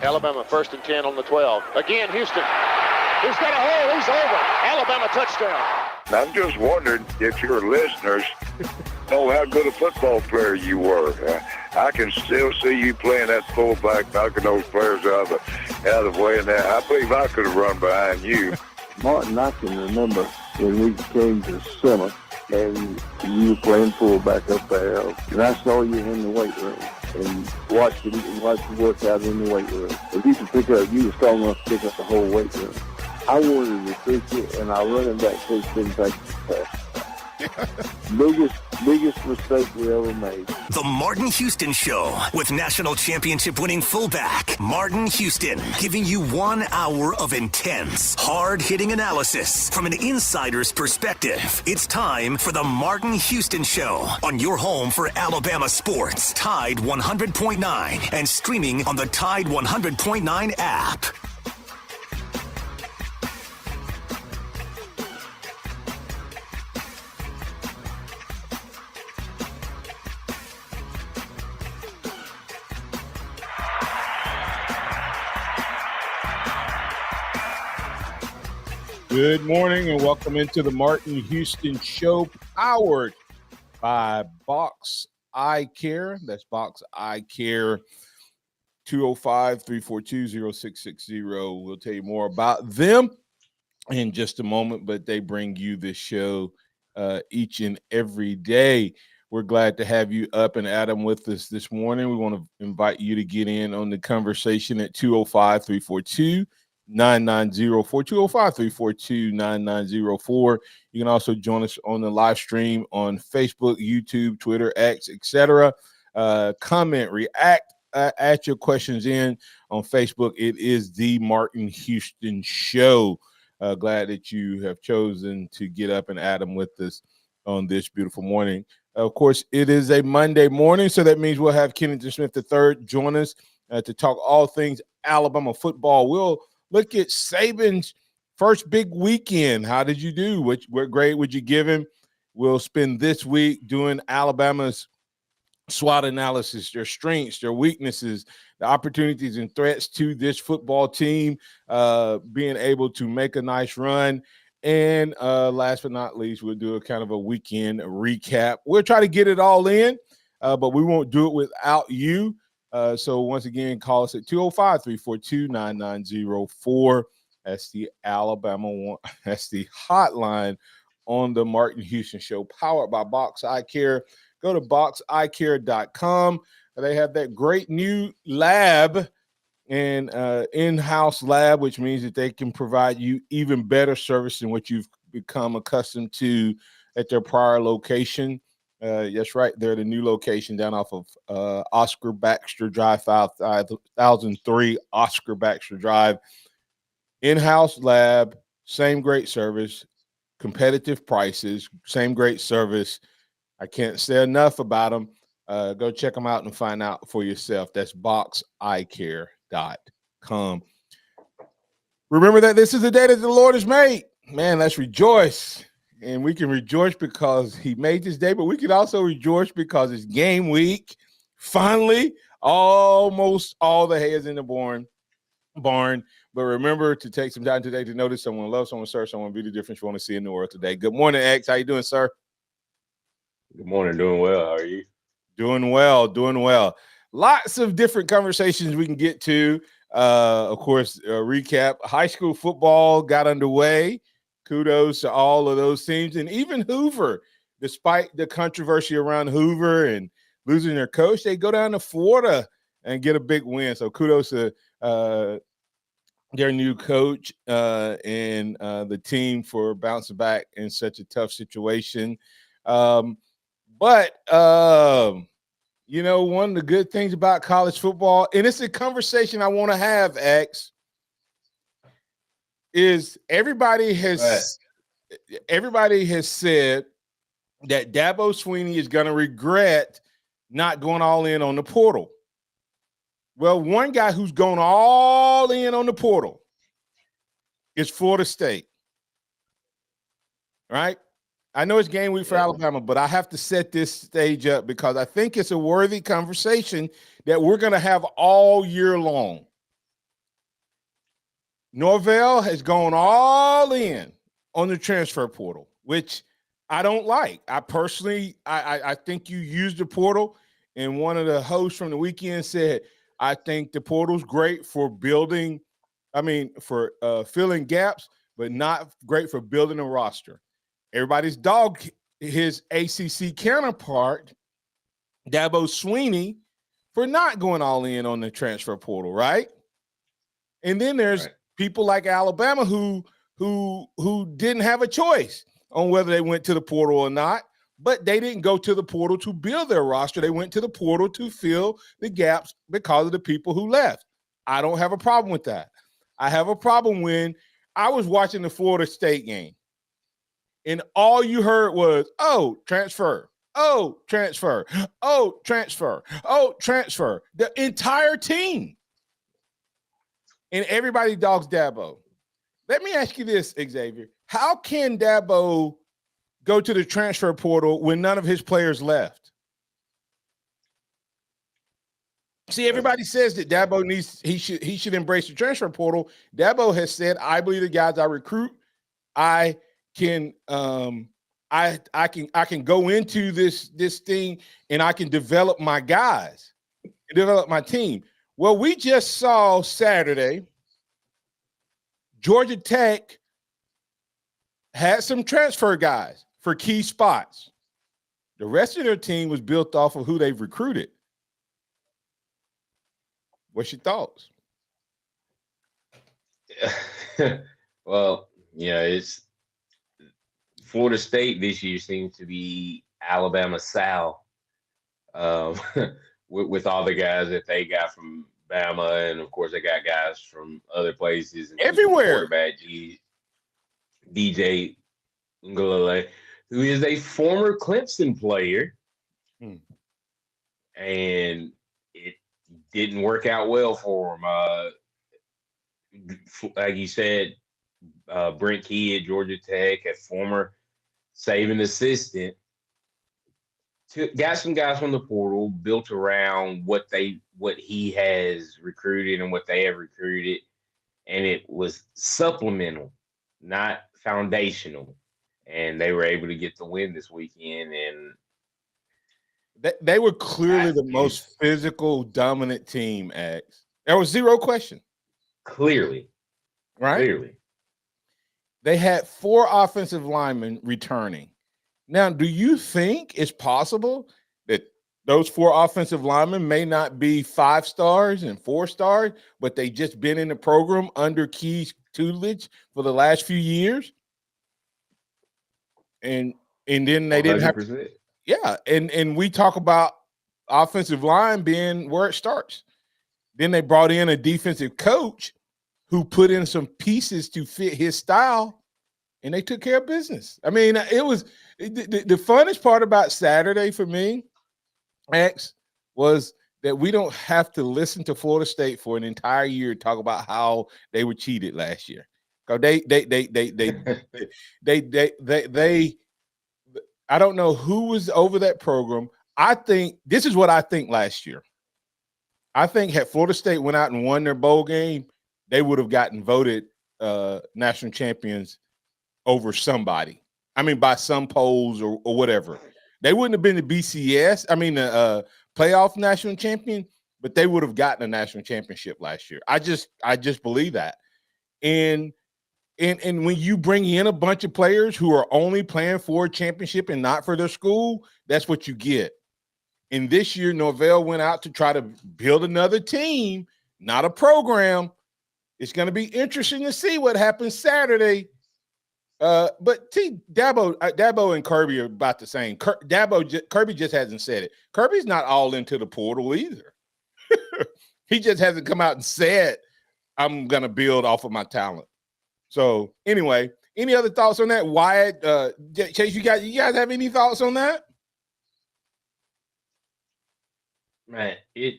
Alabama 1st and 10 on the 12. Again, Houston. He's got a hole. He's over. Alabama touchdown. I'm just wondering if your listeners know how good a football player you were. I can still see you playing that fullback, knocking those players out of the way. And I believe I could have run behind you. Martin, I can remember when we came to summer and you were playing fullback up there, and I saw you in the weight room and watched you work out in the weight room. If you could pick up, you were strong enough to pick up the whole weight room. I wanted to fix it, and our running back coach didn't take the pass. Biggest mistake we ever made. The Martin Houston Show with national championship winning fullback Martin Houston, giving you 1 hour of intense, hard-hitting analysis from an insider's perspective. It's time for the Martin Houston Show on your home for Alabama sports, Tide 100.9, and streaming on the Tide 100.9 app. Good morning and welcome into the Martin Houston Show, powered by Box Eye Care. That's Box Eye Care, 205-342-0660. We'll tell you more about them in just a moment, but they bring you this show each and every day. We're glad to have you up and Adam with us this morning. We want to invite you to get in on the conversation at 205-342-9904, 205-342-9904. You can also join us on the live stream on Facebook, YouTube, Twitter, X, etc. Comment, react, add your questions in on Facebook. It is the Martin Houston Show. Glad that you have chosen to get up and Adam with us on this beautiful morning. Of course, it is a Monday morning, so that means we'll have Kennington Smith III join us to talk all things Alabama football. We'll look at Saban's first big weekend. How did you do? What grade would you give him? We'll spend this week doing Alabama's SWOT analysis, their strengths, their weaknesses, the opportunities and threats to this football team, being able to make a nice run. And last but not least, we'll do a kind of a weekend recap. We'll try to get it all in, but we won't do it without you. So once again, call us at 205-342-9904. That's the Alabama one. That's the hotline on the Martin Houston Show, powered by Box Eye Care. Go to boxeyecare.com. They have that great new lab and in-house lab, which means that they can provide you even better service than what you've become accustomed to at their prior location. That's right. They're the new location down off of Oscar Baxter Drive, 5003 Oscar Baxter Drive. In-house lab, same great service, competitive prices, same great service. I can't say enough about them. Go check them out and find out for yourself. That's boxeyecare.com. Remember that this is the day that the Lord has made. Man, let's rejoice. And we can rejoice because he made this day, but we can also rejoice because it's game week. Finally, almost all the hay is in the barn. But remember to take some time today to notice someone, love someone, serve someone, be the difference you want to see in the world today. Good morning, X. How you doing, sir? Good morning. Doing well. How are you? Doing well. Lots of different conversations we can get to. Of course, recap. High school football got underway. Kudos to all of those teams. And even Hoover, despite the controversy around Hoover and losing their coach, they go down to Florida and get a big win. So kudos to their new coach and the team for bouncing back in such a tough situation. But one of the good things about college football, and it's a conversation I want to have, X, is everybody has said that Dabo Swinney is going to regret not going all in on the portal. Well, one guy who's gone all in on the portal is Florida State, right? I know it's game week for Alabama, but I have to set this stage up because I think it's a worthy conversation that we're going to have all year long. Norvell has gone all in on the transfer portal, which I don't like. I personally, I think you use the portal, and one of the hosts from the weekend said, I think the portal's great for building, for filling gaps, but not great for building a roster. Everybody's dogged his ACC counterpart, Dabo Swinney, for not going all in on the transfer portal, right? And then there's people like Alabama who didn't have a choice on whether they went to the portal or not, but they didn't go to the portal to build their roster. They went to the portal to fill the gaps because of the people who left. I don't have a problem with that. I have a problem when I was watching the Florida State game, and all you heard was, oh, transfer, oh, transfer, oh, transfer, oh, transfer. The entire team. And everybody dogs Dabo. Let me ask you this, Xavier. How can Dabo go to the transfer portal when none of his players left? See, everybody says that Dabo he should embrace the transfer portal. Dabo has said, I believe the guys I recruit, I can go into this thing and I can develop my guys and develop my team. Well, we just saw Saturday, Georgia Tech had some transfer guys for key spots. The rest of their team was built off of who they've recruited. What's your thoughts? Well, it's Florida State this year seems to be Alabama South with all the guys that they got from Bama, and of course they got guys from other places everywhere. Quarterback DJ Ngalale, who is a former Clemson player, and it didn't work out well for him. Like you said, Brent Key at Georgia Tech, a former Saban assistant, got some guys from the portal, built around what he has recruited and what they have recruited, and it was supplemental, not foundational. And they were able to get the win this weekend, and they were clearly the most physical, dominant team. X. There was zero question. Clearly, right? Clearly, they had 4 offensive linemen returning. Now, do you think it's possible that those 4 offensive linemen may not be 5 stars and 4 stars, but they just been in the program under Key's tutelage for the last few years? And then they 100%. Didn't have to, and we talk about offensive line being where it starts. Then they brought in a defensive coach who put in some pieces to fit his style, and they took care of business. I mean, it was the funnest part about Saturday for me, X, was that we don't have to listen to Florida State for an entire year to talk about how they were cheated last year. Because they I don't know who was over that program. I think this is what I think last year. I think had Florida State went out and won their bowl game, they would have gotten voted national champions over somebody. I mean, by some polls or whatever. They wouldn't have been the BCS, playoff national champion, but they would have gotten a national championship last year. I just believe that. And when you bring in a bunch of players who are only playing for a championship and not for their school, that's what you get. And this year, Norvell went out to try to build another team, not a program. It's going to be interesting to see what happens Saturday. But Dabo and Kirby are about the same. Kirby just hasn't said it. Kirby's not all into the portal either. He just hasn't come out and said, I'm going to build off of my talent. So anyway, any other thoughts on that? Wyatt, Chase, you guys have any thoughts on that? Man, it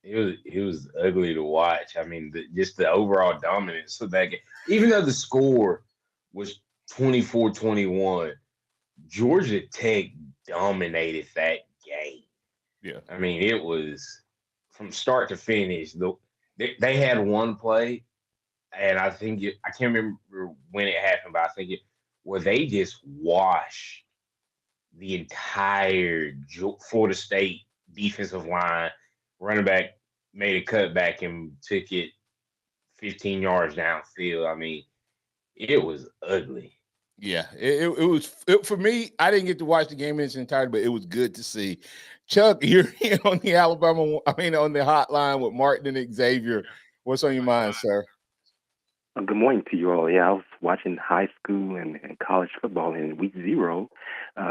was ugly to watch. I mean, just the overall dominance of that game. Even though the score was 24-21, Georgia Tech dominated that game. Yeah. I mean, it was from start to finish. They had one play and I think I can't remember when it happened, but I think where they just washed the entire Florida State defensive line. Running back made a cutback and took it 15 yards downfield. I mean, it was ugly. Yeah, it was for me. I didn't get to watch the game in its entirety, but it was good to see. Chuck, you're here on the on the hotline with Martin and Xavier. What's on your mind, sir? Good morning to you all. Yeah, I was watching high school and college football in week 0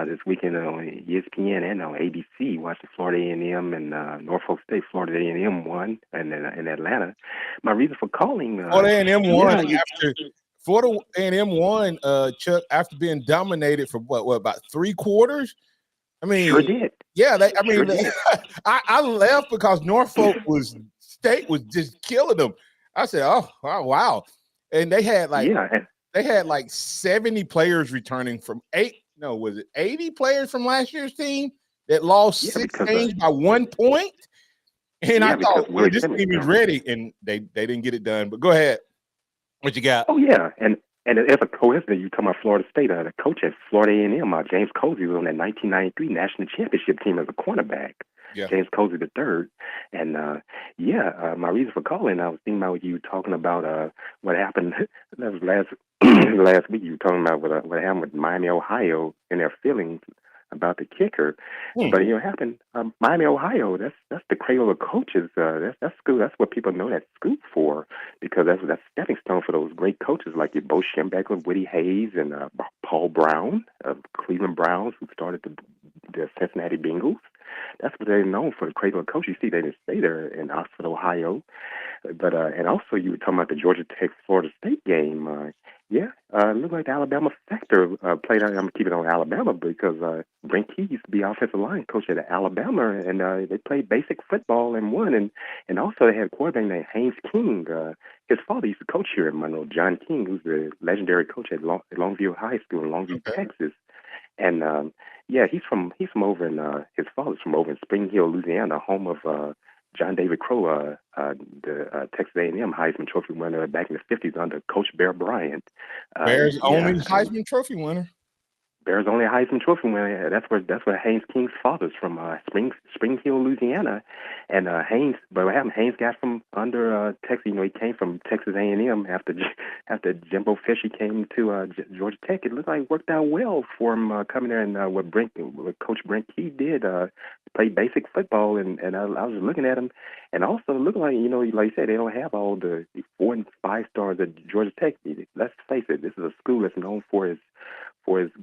this weekend on ESPN and on ABC, watching Florida A&M and Norfolk State. Florida A&M won in Atlanta. My reason for calling Florida A&M won after Florida A&M won, Chuck, after being dominated for what about 3 quarters? I mean, sure did. Yeah, I left because Norfolk State was just killing them. I said, "Oh, wow!" And they had like 70 players returning from 80 players from last year's team that lost 6 games by 1 point. And I thought, well, this team is ready, and they didn't get it done. But go ahead, what you got? Oh yeah, and as a coincidence, you're talking about Florida State. The coach at Florida A&M, James Cozy, was on that 1993 national championship team as a cornerback. Yeah. James Cozy III. And my reason for calling, I was thinking about you talking about what happened. That was last week. You were talking about what happened with Miami, Ohio, and their feelings about the kicker. But what happened? Miami, Ohio. That's the cradle of coaches. That's school. That's what people know that school for, because that's stepping stone for those great coaches like your Bo Schembechler, Woody Hayes, and Paul Brown of Cleveland Browns, who started the Cincinnati Bengals. That's what they're known for, the cradle of coaches. You see, they didn't stay there in Oxford, Ohio. But and also you were talking about the Georgia Tech Florida State game. It looked like the Alabama factor played out. I'm going to keep it on Alabama because Brent Key used to be offensive line coach at Alabama, and they played basic football and won. And also they had a quarterback named Haynes King. His father used to coach here in Monroe, John King, who's the legendary coach at Longview High School in Longview, Texas. And he's from over in his father's from over in Spring Hill, Louisiana, home of John David Crow, the Texas A&M Heisman Trophy winner back in the 50s under Coach Bear Bryant. Bears only Heisman Trophy winner. Bears only Heisman Trophy winner. That's where Haynes King's father's from, Spring Hill, Louisiana. And Haynes, but what happened? Haynes got from under Texas. You know, he came from Texas A&M after Jimbo Fisher came to Georgia Tech. It looked like it worked out well for him coming there, and what Coach Brent Key did, play basic football. And I was looking at him, and also looking like, like you said, they don't have all the 4 and 5 stars at Georgia Tech. Let's face it, this is a school that's known for its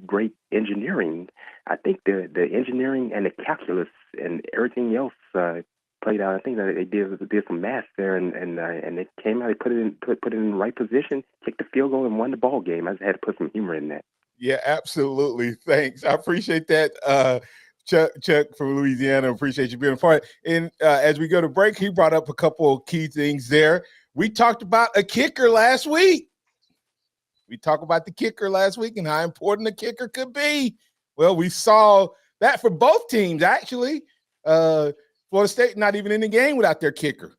great engineering. I think the engineering and the calculus and everything else played out. I think that they did some math there, and they came out. They put it in the right position, kicked the field goal, and won the ball game. I just had to put some humor in that. Yeah, absolutely. Thanks. I appreciate that. Chuck from Louisiana, appreciate you being a part. And as we go to break, he brought up a couple of key things there. We talked about a kicker last week. We talked about the kicker last week and how important the kicker could be. Well, we saw that for both teams, actually. Florida State not even in the game without their kicker.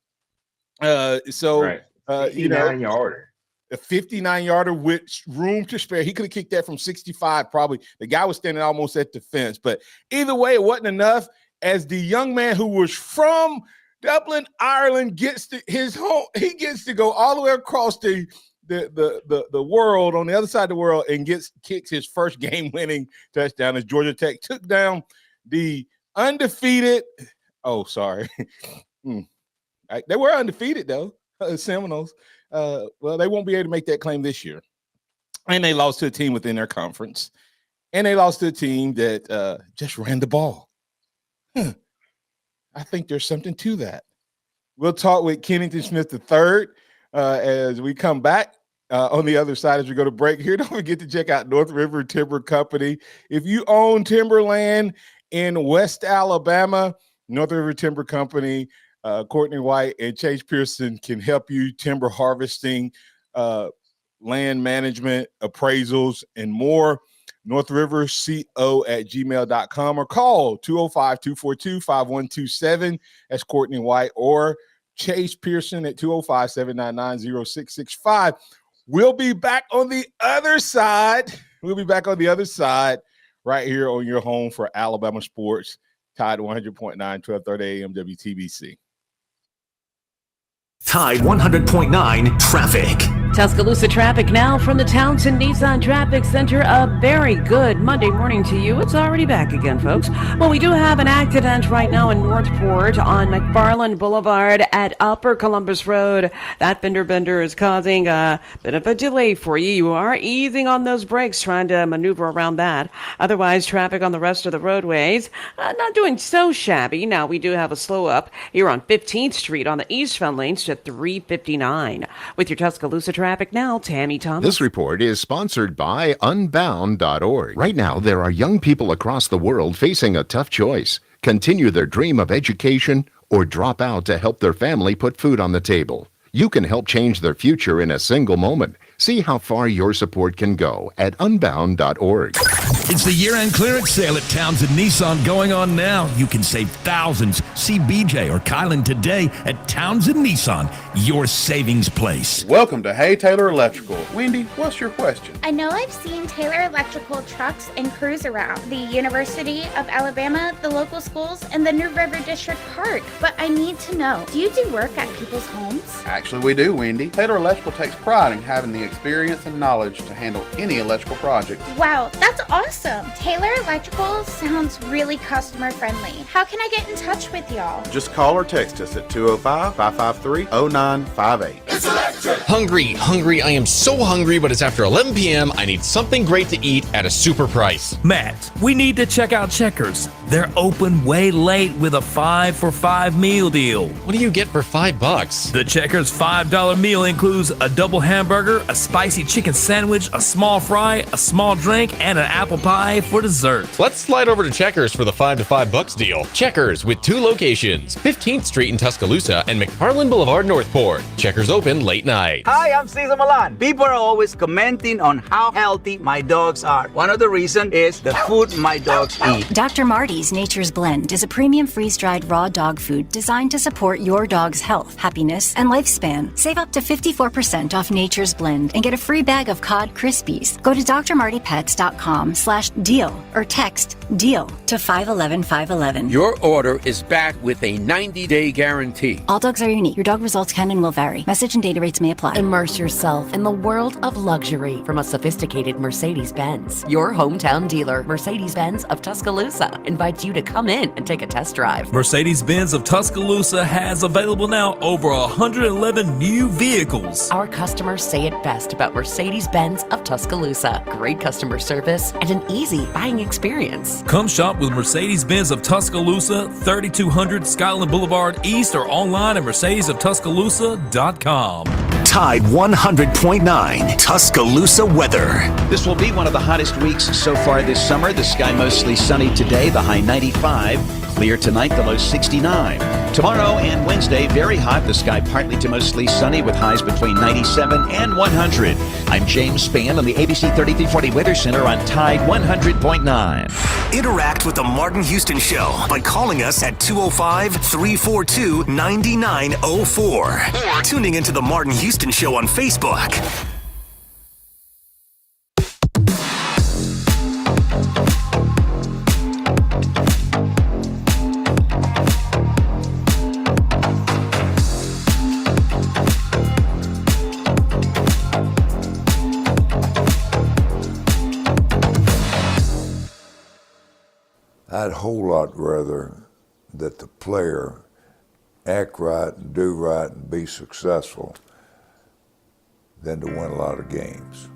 Right. 59-yarder. A 59-yarder with room to spare. He could have kicked that from 65 probably. The guy was standing almost at the fence. But either way, it wasn't enough. As the young man who was from Dublin, Ireland, gets to his home, he gets to go all the way across the world, on the other side of the world, and kicks his first game-winning touchdown as Georgia Tech took down the undefeated. Oh, sorry. They were undefeated though, Seminoles. Well, they won't be able to make that claim this year, and they lost to a team within their conference, and they lost to a team that just ran the ball. I think there's something to that. We'll talk with Kennington Smith III as we come back. On the other side, as we go to break here, don't forget to check out North River Timber Company. If you own timberland in West Alabama, North River Timber Company, Courtney White and Chase Pearson can help you timber harvesting, land management, appraisals, and more. NorthRiverCO@gmail.com or call 205-242-5127. That's Courtney White, or Chase Pearson at 205-799-0665. We'll be back on the other side. Right here on your home for Alabama sports. Tide 100.9, 1230 a.m. WTBC. Tide 100.9 traffic. Tuscaloosa traffic now from the Townsend Nissan Traffic Center. A very good Monday morning to you. It's already back again, folks. Well, we do have an accident right now in Northport on McFarland Boulevard at Upper Columbus Road. That fender bender is causing a bit of a delay for you. You are easing on those brakes, trying to maneuver around that. Otherwise, traffic on the rest of the roadways, not doing so shabby. Now, we do have a slow up here on 15th Street on the eastbound lanes to 359. With your Tuscaloosa traffic now, Tammy Thomas. This report is sponsored by Unbound.org. Right now, there are young people across the world facing a tough choice. Continue their dream of education or drop out to help their family put food on the table. You can help change their future in a single moment. See how far your support can go at Unbound.org. It's the year-end clearance sale at Townsend Nissan going on now. You can save thousands. See BJ or Kylan today at Townsend Nissan, your savings place. Welcome to Hey Taylor Electrical. Wendy, what's your question? I know I've seen Taylor Electrical trucks and crews around the University of Alabama, the local schools, and the New River District Park, but I need to know, do you do work at people's homes? Actually, we do, Wendy. Taylor Electrical takes pride in having the experience and knowledge to handle any electrical project. Wow, that's awesome. Taylor Electrical sounds really customer friendly. How can I get in touch with y'all? Just call or text us at 205-553-0958. It's electric! Hungry. I am so hungry, but it's after 11 p.m. I need something great to eat at a super price. Matt, we need to check out Checkers. They're open way late with a 5 for $5 meal deal. What do you get for $5? The Checkers $5 meal includes a double hamburger, a spicy chicken sandwich, a small fry, a small drink, and an apple pie for dessert. Let's slide over to Checkers for the $5 to $5 deal. Checkers with 2 locations, 15th Street in Tuscaloosa and McFarland Boulevard, Northport. Checkers open late night. Hi, I'm Cesar Milan. People are always commenting on how healthy my dogs are. One of the reasons is the food my dogs eat. Dr. Marty's Nature's Blend is a premium freeze-dried raw dog food designed to support your dog's health, happiness, and lifespan. Save up to 54% off Nature's Blend and get a free bag of cod Krispies. Go to drmartypets.com/deal or text DEAL to 511-511. Your order is back with a 90-day guarantee. All dogs are unique. Your dog results can and will vary. Message and data rates may apply. Immerse yourself in the world of luxury from a sophisticated Mercedes-Benz. Your hometown dealer, Mercedes-Benz of Tuscaloosa, invites you to come in and take a test drive. Mercedes-Benz of Tuscaloosa has available now over 111 new vehicles. Our customers say it best about Mercedes-Benz of Tuscaloosa. Great customer service and an easy buying experience. Come shop with Mercedes-Benz of Tuscaloosa, 3200 Skyland Boulevard East, or online at mercedesoftuscaloosa.com. Tide 100.9 Tuscaloosa weather. This will be one of the hottest weeks so far this summer. The sky mostly sunny today, the high 95. Clear tonight, the low 69. Tomorrow and Wednesday, very hot. The sky partly to mostly sunny with highs between 97 and 100. I'm James Spann on the ABC 3340 Weather Center on Tide 100.9. Interact with the Martin Houston Show by calling us at 205-342-9904 or tuning into the Martin Houston Show on Facebook. I'd a whole lot rather that the player act right and do right and be successful than to win a lot of games.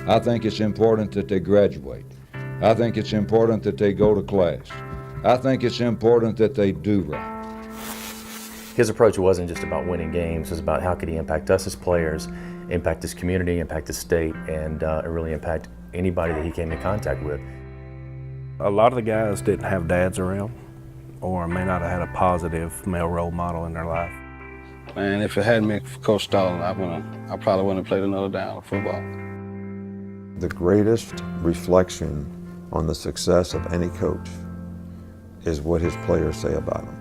I think it's important that they graduate. I think it's important that they go to class. I think it's important that they do right. His approach wasn't just about winning games, it was about how could he impact us as players, impact his community, impact his state, and really impact anybody that he came in contact with. A lot of the guys didn't have dads around or may not have had a positive male role model in their life. Man, if it hadn't been for Coach Stalin, I probably wouldn't have played another down of football. The greatest reflection on the success of any coach is what his players say about him.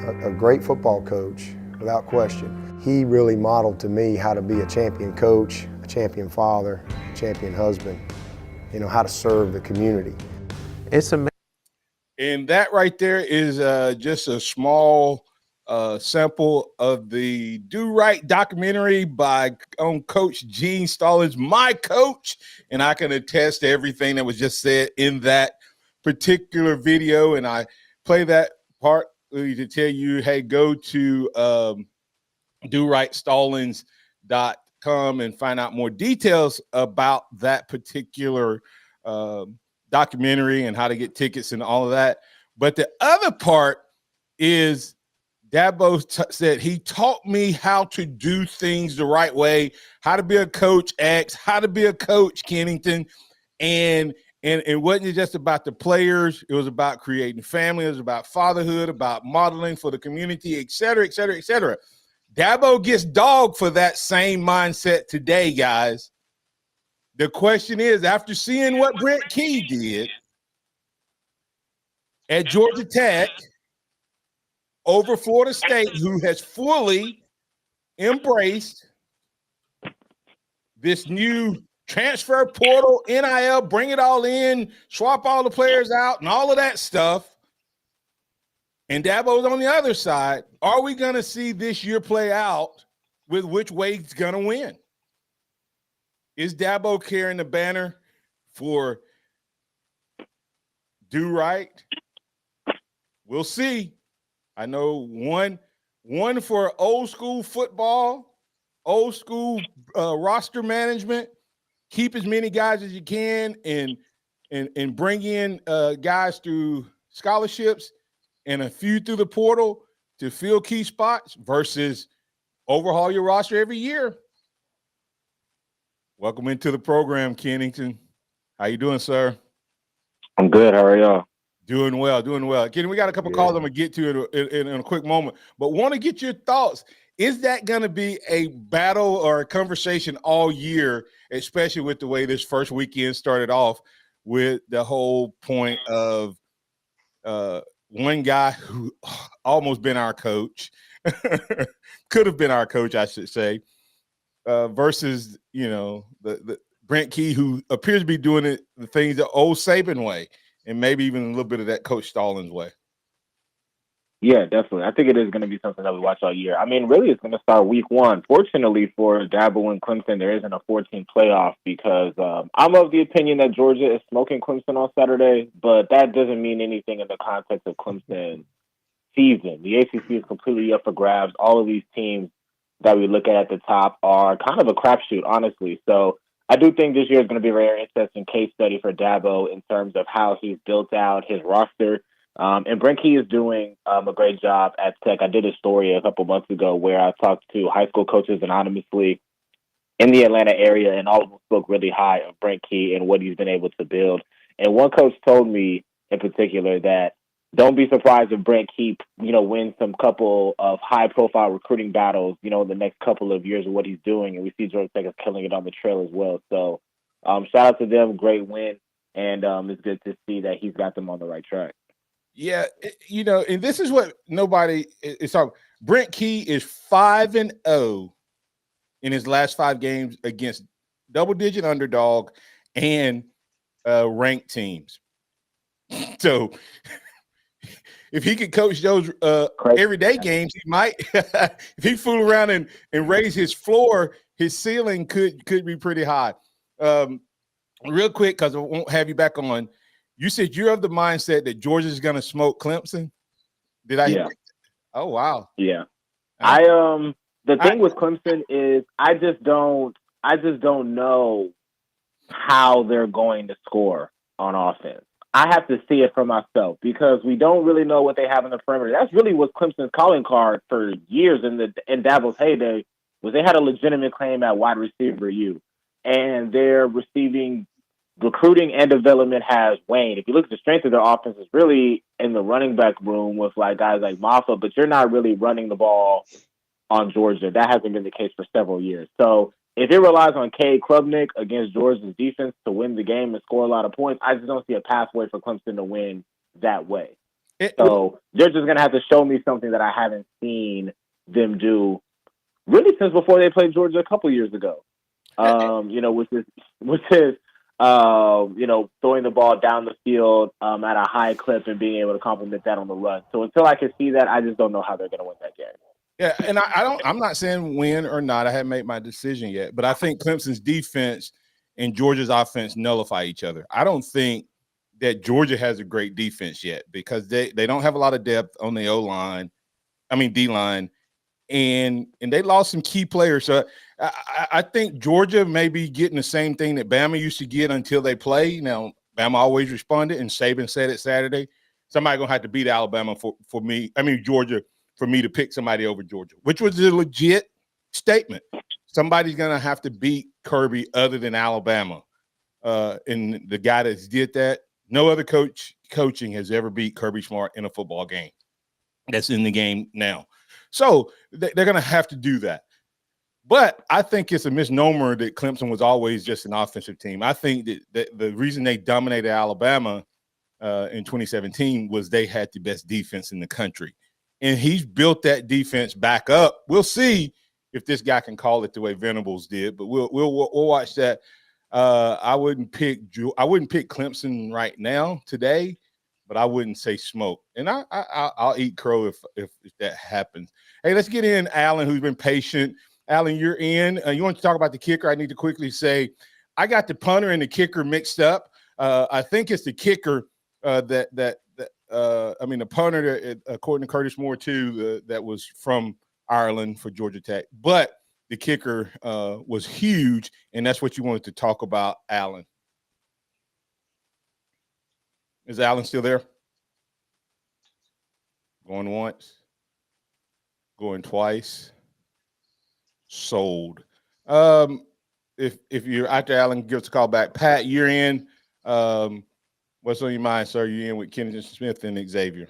a great football coach, without question. He really modeled to me how to be a champion coach, a champion father, a champion husband, how to serve the community. It's amazing. And that right there is just a small sample of the Do Right documentary by Coach Gene Stallings, my coach. And I can attest to everything that was just said in that particular video. And I play that part to tell you, hey, go to DoRightStallings.com and find out more details about that particular documentary and how to get tickets and all of that. But the other part is Dabo said he taught me how to do things the right way, how to be a coach X, how to be a coach Kennington. And it wasn't just about the players. It was about creating family. It was about fatherhood, about modeling for the community, et cetera, et cetera, et cetera. Dabo gets dogged for that same mindset today, guys. The question is, after seeing what Brent Key did at Georgia Tech over Florida State, who has fully embraced this new transfer portal, NIL, bring it all in, swap all the players out, and all of that stuff, and Dabo's on the other side, are we going to see this year play out with which way he's going to win? Is Dabo carrying the banner for Do Right? We'll see. I know one for old school football, old school roster management. Keep as many guys as you can and bring in guys through scholarships and a few through the portal to fill key spots versus overhaul your roster every year. Welcome into the program, Kennington. How you doing, sir? I'm good. How are y'all? Doing well, doing well. Kenny, we got a couple calls I'm going to get to in a quick moment, but want to get your thoughts. Is that going to be a battle or a conversation all year, especially with the way this first weekend started off with the whole point of one guy who almost been our coach, could have been our coach, I should say, versus, the Brent Key, who appears to be doing the things the old Saban way, and maybe even a little bit of that Coach Stallings way. Yeah, definitely. I think it is going to be something that we watch all year. I mean, really, it's going to start week one. Fortunately for Dabo and Clemson, there isn't a 14 playoff because I'm of the opinion that Georgia is smoking Clemson on Saturday, but that doesn't mean anything in the context of Clemson season. The ACC is completely up for grabs. All of these teams that we look at the top are kind of a crapshoot, honestly. So I do think this year is going to be a very interesting case study for Dabo in terms of how he's built out his roster. And Brent Key is doing a great job at Tech. I did a story a couple months ago where I talked to high school coaches anonymously in the Atlanta area, and all of them spoke really high of Brent Key and what he's been able to build. And one coach told me in particular that don't be surprised if Brent Key, wins some couple of high-profile recruiting battles, in the next couple of years of what he's doing. And we see Georgia Tech is killing it on the trail as well. So shout out to them. Great win. And it's good to see that he's got them on the right track. Yeah, and this is what nobody is talking. Brent Key is 5-0 in his last 5 games against double-digit underdog and ranked teams. So if he could coach those everyday games, he might. If he fool around and raise his floor, his ceiling could be pretty high. Real quick, because I won't have you back on. You said you're of the mindset that Georgia's going to smoke Clemson. Did I? Yeah. Oh wow. Yeah. The thing with Clemson is I just don't know how they're going to score on offense. I have to see it for myself because we don't really know what they have in the perimeter. That's really what Clemson's calling card for years in Dabo's heyday was they had a legitimate claim at wide receiver and their recruiting and development has waned. If you look at the strength of their offense, it's really in the running back room with guys like Maffa, but you're not really running the ball on Georgia. That hasn't been the case for several years. So if it relies on Cade Klubnik against Georgia's defense to win the game and score a lot of points, I just don't see a pathway for Clemson to win that way. So Georgia's going to have to show me something that I haven't seen them do really since before they played Georgia a couple years ago. Which is throwing the ball down the field at a high clip and being able to complement that on the run. So until I can see that, I just don't know how they're going to win that game. Yeah, and I'm not saying win or not. I haven't made my decision yet, but I think Clemson's defense and Georgia's offense nullify each other. I don't think that Georgia has a great defense yet because they don't have a lot of depth on the D-line, and they lost some key players. So I think Georgia may be getting the same thing that Bama used to get until they play. Now, Bama always responded, and Saban said it Saturday. Somebody's going to have to beat Alabama Georgia, for me to pick somebody over Georgia, which was a legit statement. Somebody's going to have to beat Kirby other than Alabama. And the guy that did that, no other coaching has ever beat Kirby Smart in a football game that's in the game now. So they're going to have to do that. But I think it's a misnomer that Clemson was always just an offensive team. I think that the reason they dominated Alabama in 2017 was they had the best defense in the country. And he's built that defense back up. We'll see if this guy can call it the way Venables did, but we'll watch that. I wouldn't pick Clemson right now today, but I wouldn't say smoke. And I'll eat crow if that happens. Hey, let's get in Alan, who's been patient. Alan, you're in. You want to talk about the kicker? I need to quickly say I got the punter and the kicker mixed up. I think it's the kicker the punter, according to Curtis Moore, too, that was from Ireland for Georgia Tech. But the kicker was huge, and that's what you wanted to talk about, Alan. Is Alan still there? Going once. Going twice. Sold. If you're out there, Alan, give us a call back. Pat, you're in. What's on your mind, sir? You're in with Kennington Smith and Xavier.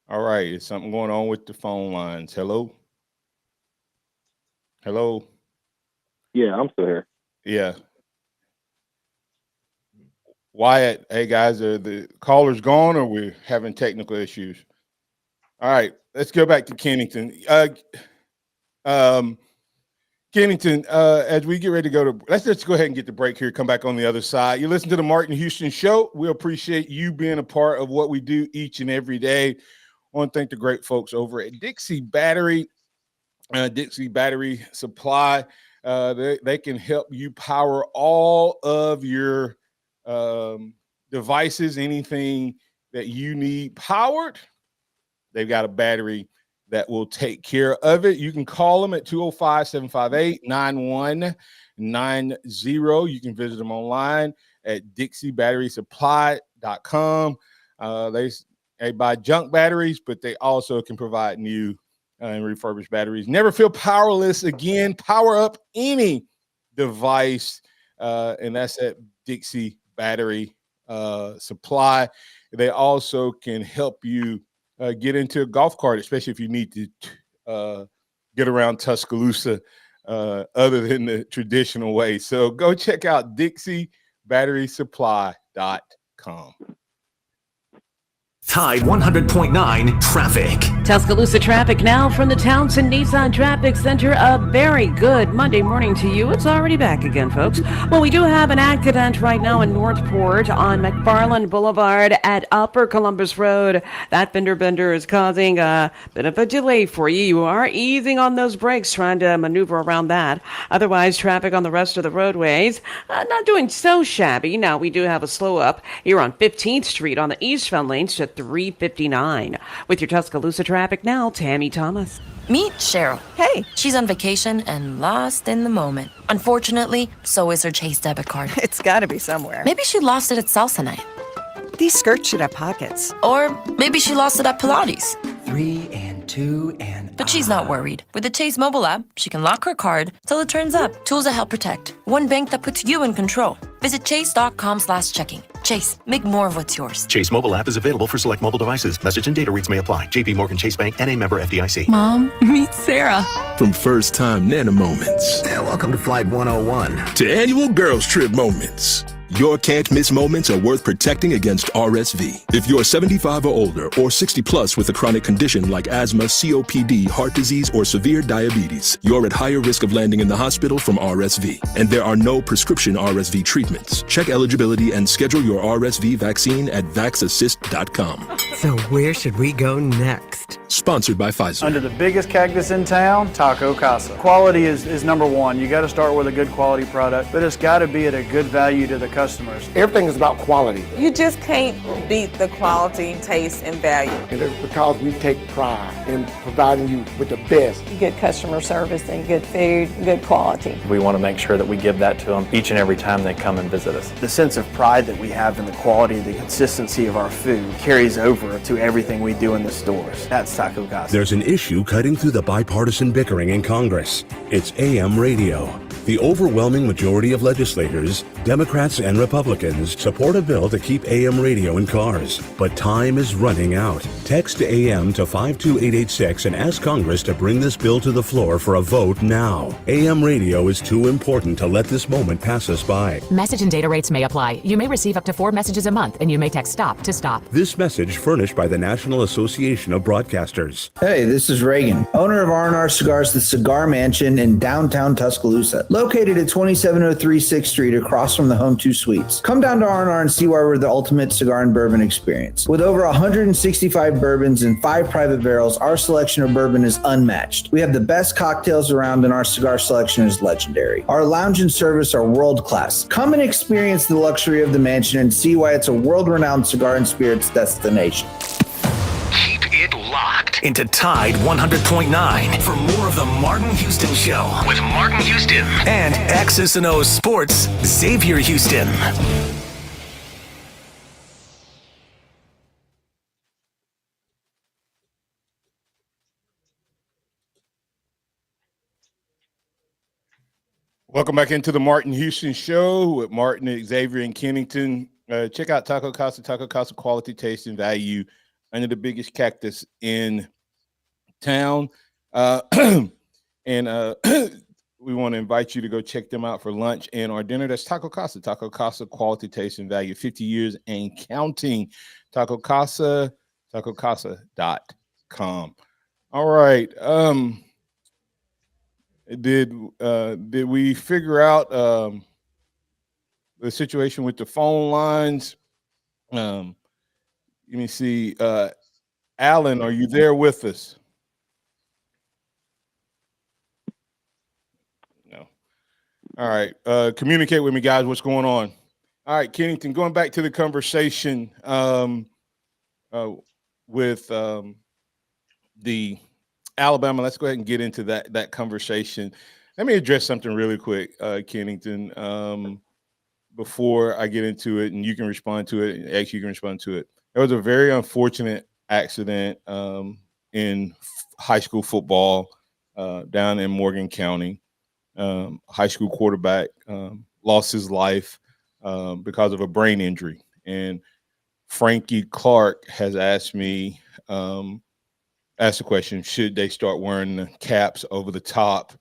All right. Is something going on with the phone lines? Hello? Hello? Yeah, I'm still here. Yeah. Wyatt, hey, guys, are the callers gone or we're having technical issues? All right. Let's go back to Kennington. Kennington, as we get ready to go to – let's just go ahead and get the break here, come back on the other side. You listen to the Martin Houston Show. We appreciate you being a part of what we do each and every day. I want to thank the great folks over at Dixie Battery Supply. They can help you power all of your devices, anything that you need powered. They've got a battery that will take care of it. You can call them at 205-758-9190. You can visit them online at dixiebatterysupply.com. They buy junk batteries, but they also can provide new and refurbished batteries. Never feel powerless again. Power up any device, and that's at Dixie Battery Supply. They also can help you get into a golf cart, especially if you need to get around Tuscaloosa other than the traditional way. So go check out DixieBatterySupply.com. Tide 100.9 traffic. Tuscaloosa traffic now from the Townsend Nissan Traffic Center. A very good Monday morning to you. It's already back again, folks. Well, we do have an accident right now in Northport on McFarland Boulevard at Upper Columbus Road. That fender bender is causing a bit of a delay for you. You are easing on those brakes, trying to maneuver around that. Otherwise, traffic on the rest of the roadways, not doing so shabby. Now, we do have a slow up here on 15th Street on the eastbound lanes to 359. With your Tuscaloosa traffic now, Tammy Thomas. Meet Cheryl. Hey. She's on vacation and lost in the moment. Unfortunately, so is her Chase debit card. It's gotta be somewhere. Maybe she lost it at salsa night. These skirts should have pockets. Or maybe she lost it at Pilates. 3 and 2 and... But she's not worried. With the Chase mobile app, she can lock her card till it turns up. Tools that help protect. One bank that puts you in control. Visit chase.com/checking. Chase, make more of what's yours. Chase mobile app is available for select mobile devices. Message and data rates may apply. JP Morgan Chase Bank and a member FDIC. Mom, meet Sarah. From first time Nana moments. And welcome to Flight 101. To annual girls trip moments. Your can't-miss moments are worth protecting against RSV. If you're 75 or older or 60 plus with a chronic condition like asthma, COPD, heart disease, or severe diabetes, you're at higher risk of landing in the hospital from RSV. And there are no prescription RSV treatments. Check eligibility and schedule your RSV vaccine at vaxassist.com. So where should we go next? Sponsored by Pfizer. Under the biggest cactus in town, Taco Casa. Quality is number one. You got to start with a good quality product, but it's got to be at a good value to the customers. Everything is about quality. You just can't beat the quality, taste, and value. And it's because we take pride in providing you with the best. Good customer service and good food, good quality. We want to make sure that we give that to them each and every time they come and visit us. The sense of pride that we have in the quality, the consistency of our food carries over to everything we do in the stores. That's Taco Casa. There's an issue cutting through the bipartisan bickering in Congress. It's AM radio. The overwhelming majority of legislators, Democrats and Republicans, support a bill to keep AM radio in cars. But time is running out. Text AM to 52886 and ask Congress to bring this bill to the floor for a vote now. AM radio is too important to let this moment pass us by. Message and data rates may apply. You may receive up to 4 messages a month, and you may text STOP to stop. This message furnished by the National Association of Broadcasters. Hey, this is Reagan, owner of R&R Cigars, the Cigar Mansion in downtown Tuscaloosa, located at 2703 6th Street across from the Home 2 Suites. Come down to R&R and see why we're the ultimate cigar and bourbon experience. With over 165 bourbons and 5 private barrels, our selection of bourbon is unmatched. We have the best cocktails around and our cigar selection is legendary. Our lounge and service are world class. Come and experience the luxury of the mansion and see why it's a world-renowned cigar and spirits destination. Keep it locked into Tide 100.9 for more of the Martin Houston Show with Martin Houston and X's and O's Sports Xavier Houston. Welcome back into the Martin Houston Show with Martin, Xavier, and Kennington. Check out Taco Casa quality, taste, and value under the biggest cactus in town. And we want to invite you to go check them out for lunch and our dinner. That's Taco Casa quality, taste, and value. 50 years and counting. Taco Casa, tacocasa.com. All right. Did we figure out the situation with the phone lines? Let me see. Alan, are you there with us? No. All right. Communicate with me, guys. What's going on? All right, Kennington, going back to the conversation with the Alabama, let's go ahead and get into that conversation. Let me address something really quick, Kennington, before I get into it, and you can respond to it, and actually you can respond to it. There was a very unfortunate accident in high school football down in Morgan County. High school quarterback lost his life because of a brain injury. And Frankie Clark has asked me ask the question, should they start wearing the caps over the top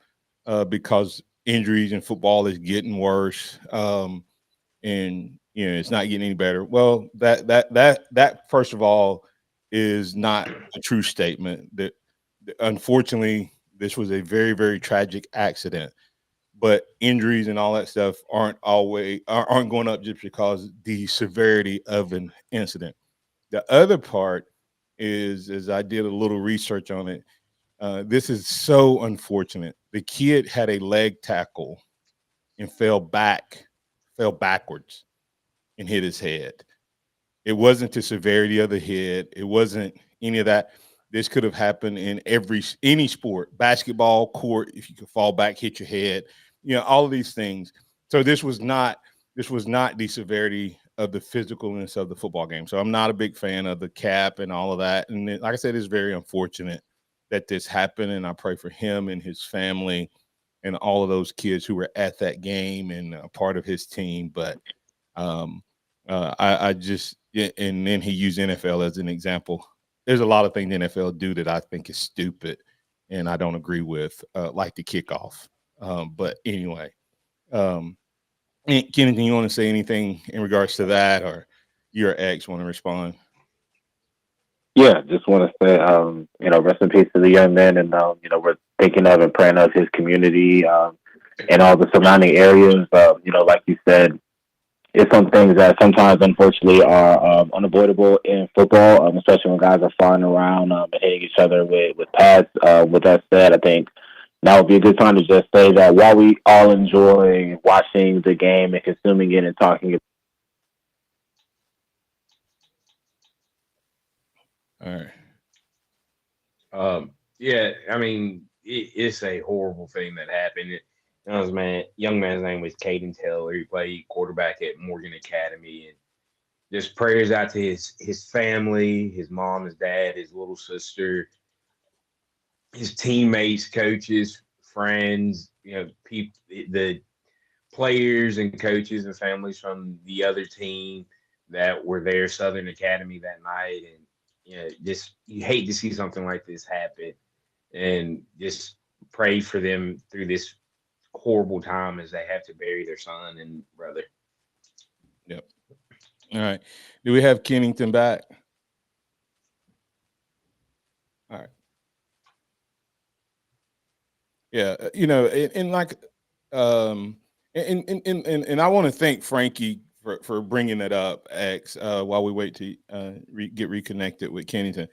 because injuries in football is getting worse and it's not getting any better? Well, that first of all is not a true statement. That unfortunately this was a very, very tragic accident, but injuries and all that stuff aren't going up just because the severity of an incident. The other part is, as I did a little research on it, this is so unfortunate. The kid had a leg tackle and fell backwards and hit his head. It wasn't the severity of the head. It wasn't any of that. This could have happened in any sport, basketball court. If you could fall back, hit your head, all of these things. So this was not the severity of the physicalness of the football game. So I'm not a big fan of the cap and all of that. And like I said, it's very unfortunate that this happened. And I pray for him and his family and all of those kids who were at that game and a part of his team. But I just, and then he used NFL as an example. There's a lot of things the NFL do that I think is stupid and I don't agree with, like the kickoff. But anyway, Kennington, you want to say anything in regards to that, or your ex want to respond? Yeah, just want to say, rest in peace to the young man, and we're thinking of and praying of his community and all the surrounding areas. Like you said, it's some things that sometimes, unfortunately, are unavoidable in football, especially when guys are flying around and hitting each other with pads. With that said, I think now would be a good time to just say that while we all enjoy watching the game and consuming it and talking. All right. Yeah, I mean, it's a horrible thing that happened. Young man's name was Caden Taylor. He played quarterback at Morgan Academy, and just prayers out to his family, his mom, his dad, his little sister, his teammates, coaches, friends, the players and coaches and families from the other team that were there, Southern Academy, that night. And just you hate to see something like this happen, and just pray for them through this horrible time as they have to bury their son and brother. Yep. All right. Do we have Kennington back? All right. Yeah, and I want to thank Frankie for bringing it up, X, while we wait to get reconnected with Kennington.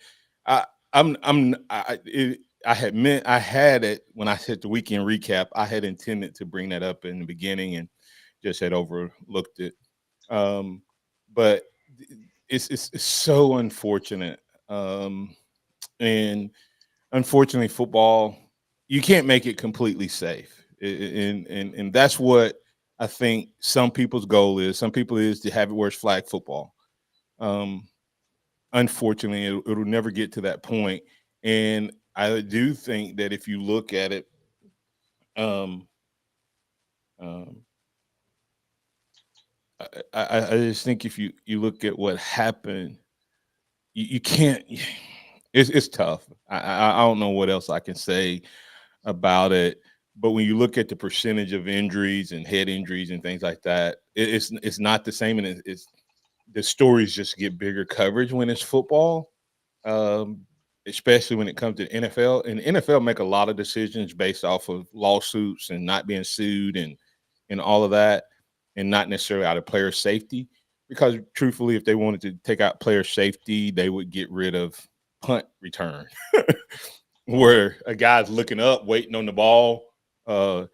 I had it when I said the weekend recap. I had intended to bring that up in the beginning and just had overlooked it. But it's so unfortunate, and unfortunately, football, you can't make it completely safe, and that's what I think some people's goal is. Some people is to have it where it's flag football. Unfortunately, it'll never get to that point, and I do think that if you look at it, I just think if you look at what happened, you can't. It's tough. I don't know what else I can say about it. But when you look at the percentage of injuries and head injuries and things like that, it's not the same, and it's the stories just get bigger coverage when it's football, especially when it comes to NFL. And the NFL make a lot of decisions based off of lawsuits and not being sued and all of that, and not necessarily out of player safety. Because truthfully, if they wanted to take out player safety, they would get rid of punt return, where a guy's looking up, waiting on the ball, and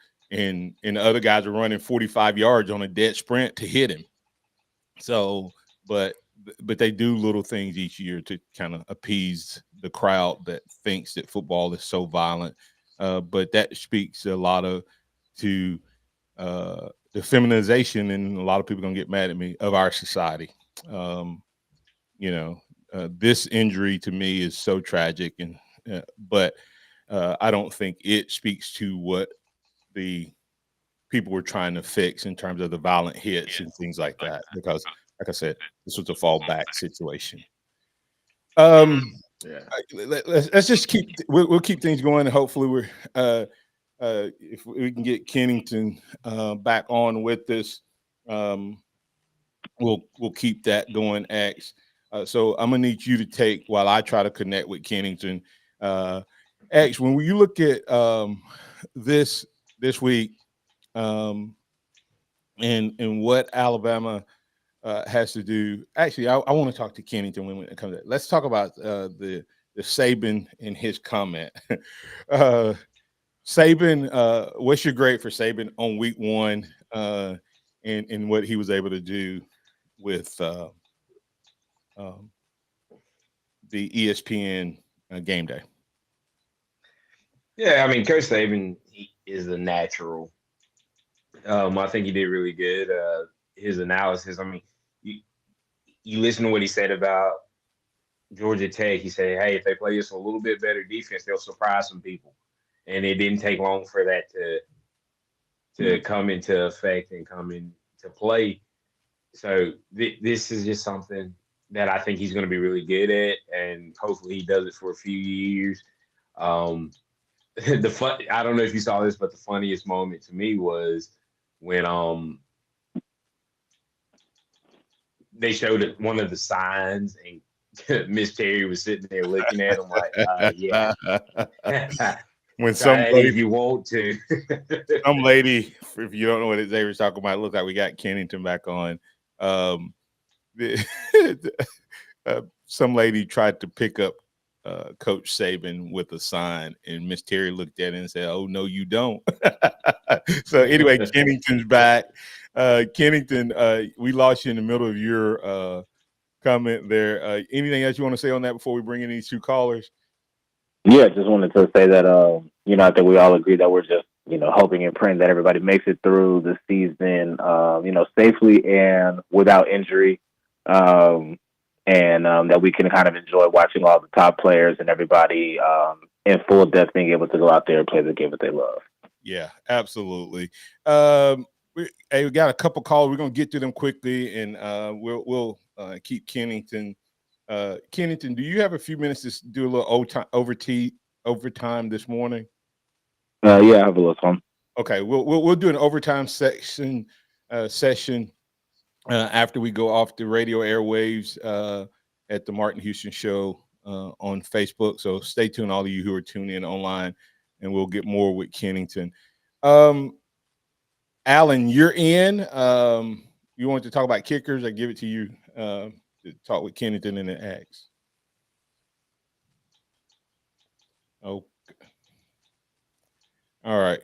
the other guys are running 45 yards on a dead sprint to hit him. So, but they do little things each year to kind of appease the crowd that thinks that football is so violent. But that speaks a lot to the feminization, and a lot of people gonna get mad at me, of our society. This injury to me is so tragic, and but I don't think it speaks to what the people were trying to fix in terms of the violent hits and things like that. Because, like I said, this was a fallback situation. Let's just we'll keep things going, and hopefully we're if we can get Kennington back on with us, we'll keep that going, X. So I'm gonna need you to take, while I try to connect with Kennington. X, when you look at this week, and what Alabama has to do. Actually, I want to talk to Kennington when it comes to that. Let's talk about the Saban and his comment. Saban, what's your grade for Saban on week one, and what he was able to do with the ESPN game day? Yeah, I mean, Coach Saban is a natural. I think he did really good. His analysis, I mean, you listen to what he said about Georgia Tech. He said, hey, if they play us a little bit better defense, they'll surprise some people. And it didn't take long for that to come into effect and come into play. So this is just something that I think he's going to be really good at, and hopefully he does it for a few years. I don't know if you saw this, but the funniest moment to me was when they showed one of the signs, and Miss Terry was sitting there looking at him like, yeah. When some lady, if you want to. some lady, if you don't know what they were talking about, it looked like we got Kennington back on. Some lady tried to pick up Coach Saban with a sign, and Miss Terry looked at it and said, "Oh no, you don't." So anyway, Kennington's back. Kennington, we lost you in the middle of your comment there. Anything else you want to say on that before we bring in these two callers? Yeah, just wanted to say that I think we all agree that we're just hoping and praying that everybody makes it through the season safely and without injury. And that we can kind of enjoy watching all the top players and everybody in full depth being able to go out there and play the game that they love. Yeah, absolutely. We got a couple calls. We're going to get to them quickly, and we'll keep Kennington. Kennington, do you have a few minutes to do a little overtime this morning? Yeah, I have a little time. Okay, we'll do an overtime session after we go off the radio airwaves at the Martin Houston Show on Facebook. So stay tuned, all of you who are tuning in online, and we'll get more with Kennington. Alan, you're in. You want to talk about kickers? I give it to you to talk with Kennington and the Ags. Okay. All right.